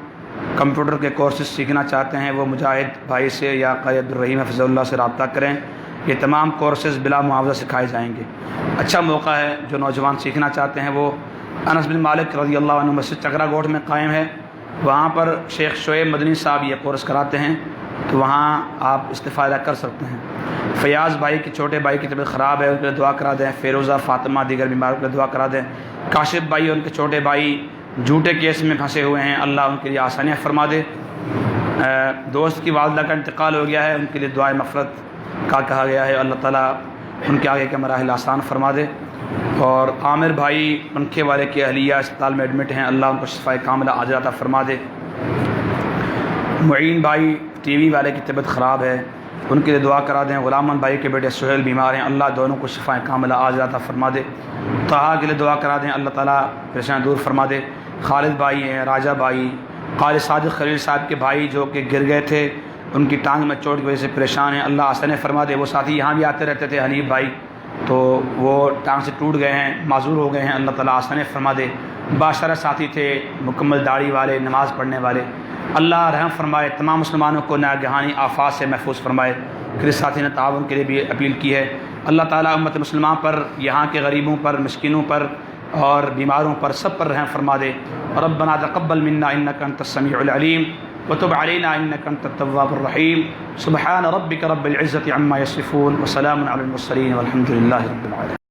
کمپیوٹر کے کورسز سیکھنا چاہتے ہیں وہ مجاہد بھائی سے یا قاری عبدالرحیم حفظ اللہ سے رابطہ کریں. یہ تمام کورسز بلا معاوضہ سکھائے جائیں گے. اچھا موقع ہے، جو نوجوان سیکھنا چاہتے ہیں وہ انس بن مالک رضی اللہ عنہ مسجد چکرا گوٹھ میں قائم ہے، وہاں پر شیخ شعیب مدنی صاحب یہ کورس کراتے ہیں، تو وہاں آپ استفادہ کر سکتے ہیں. فیاض بھائی کے چھوٹے بھائی کی طبیعت خراب ہے، ان کے لیے دعا کرا دیں. فیروزہ، فاطمہ، دیگر بیماروں کے لیے دعا کرا دیں. کاشف بھائی اور ان کے چھوٹے بھائی جھوٹے کیس میں پھنسے ہوئے ہیں، اللہ ان کے لیے آسانیاں فرما دے. دوست کی والدہ کا انتقال ہو گیا ہے، ان کے لیے دعائے مغفرت کا کہا گیا ہے، اللہ تعالیٰ ان کے آگے کے مراحل آسان فرما دے. اور عامر بھائی پنکھے والے کی اہلیہ اسپتال میں ایڈمٹ ہیں، اللہ ان کو شفائے کاملہ عاجلہ عطا فرما دے. معین بھائی ٹی وی والے کی طبیعت خراب ہے، ان کے لیے دعا کرا دیں. غلام بھائی کے بیٹے سہیل بیمار ہیں، اللہ دونوں کو شفائے کاملہ عاجلہ عطا فرما دے. طہا کے لیے دعا کرا دیں، اللہ تعالیٰ پریشانی دور فرما دے. خالد بھائی ہیں، راجہ بھائی، قاری صادق خلیل صاحب کے بھائی جو کہ گر گئے تھے، ان کی ٹانگ میں چوٹ کی وجہ سے پریشان ہیں، اللہ آسانی فرما دے. وہ ساتھی یہاں بھی آتے رہتے تھے، حنیف بھائی، تو وہ ٹانگ سے ٹوٹ گئے ہیں، معذور ہو گئے ہیں، اللہ تعالیٰ آسانی فرما دے. باشرہ ساتھی تھے، مکمل داڑھی والے، نماز پڑھنے والے، اللہ رحم فرمائے. تمام مسلمانوں کو ناگہانی آفات سے محفوظ فرمائے. پھر اس ساتھی نے تعاون کے لیے بھی اپیل کی ہے. اللہ تعالیٰ امت مسلمان پر، یہاں کے غریبوں پر، مسکینوں پر اور بیماروں پر سب پر رحم فرما دے. ربنا تقبل منا انک انت السمیع العلیم وتب علینا انک انت التواب الرحیم. سبحان ربک رب العزة عما یصفون وسلام علی المرسلین والحمد للہ رب العالمین.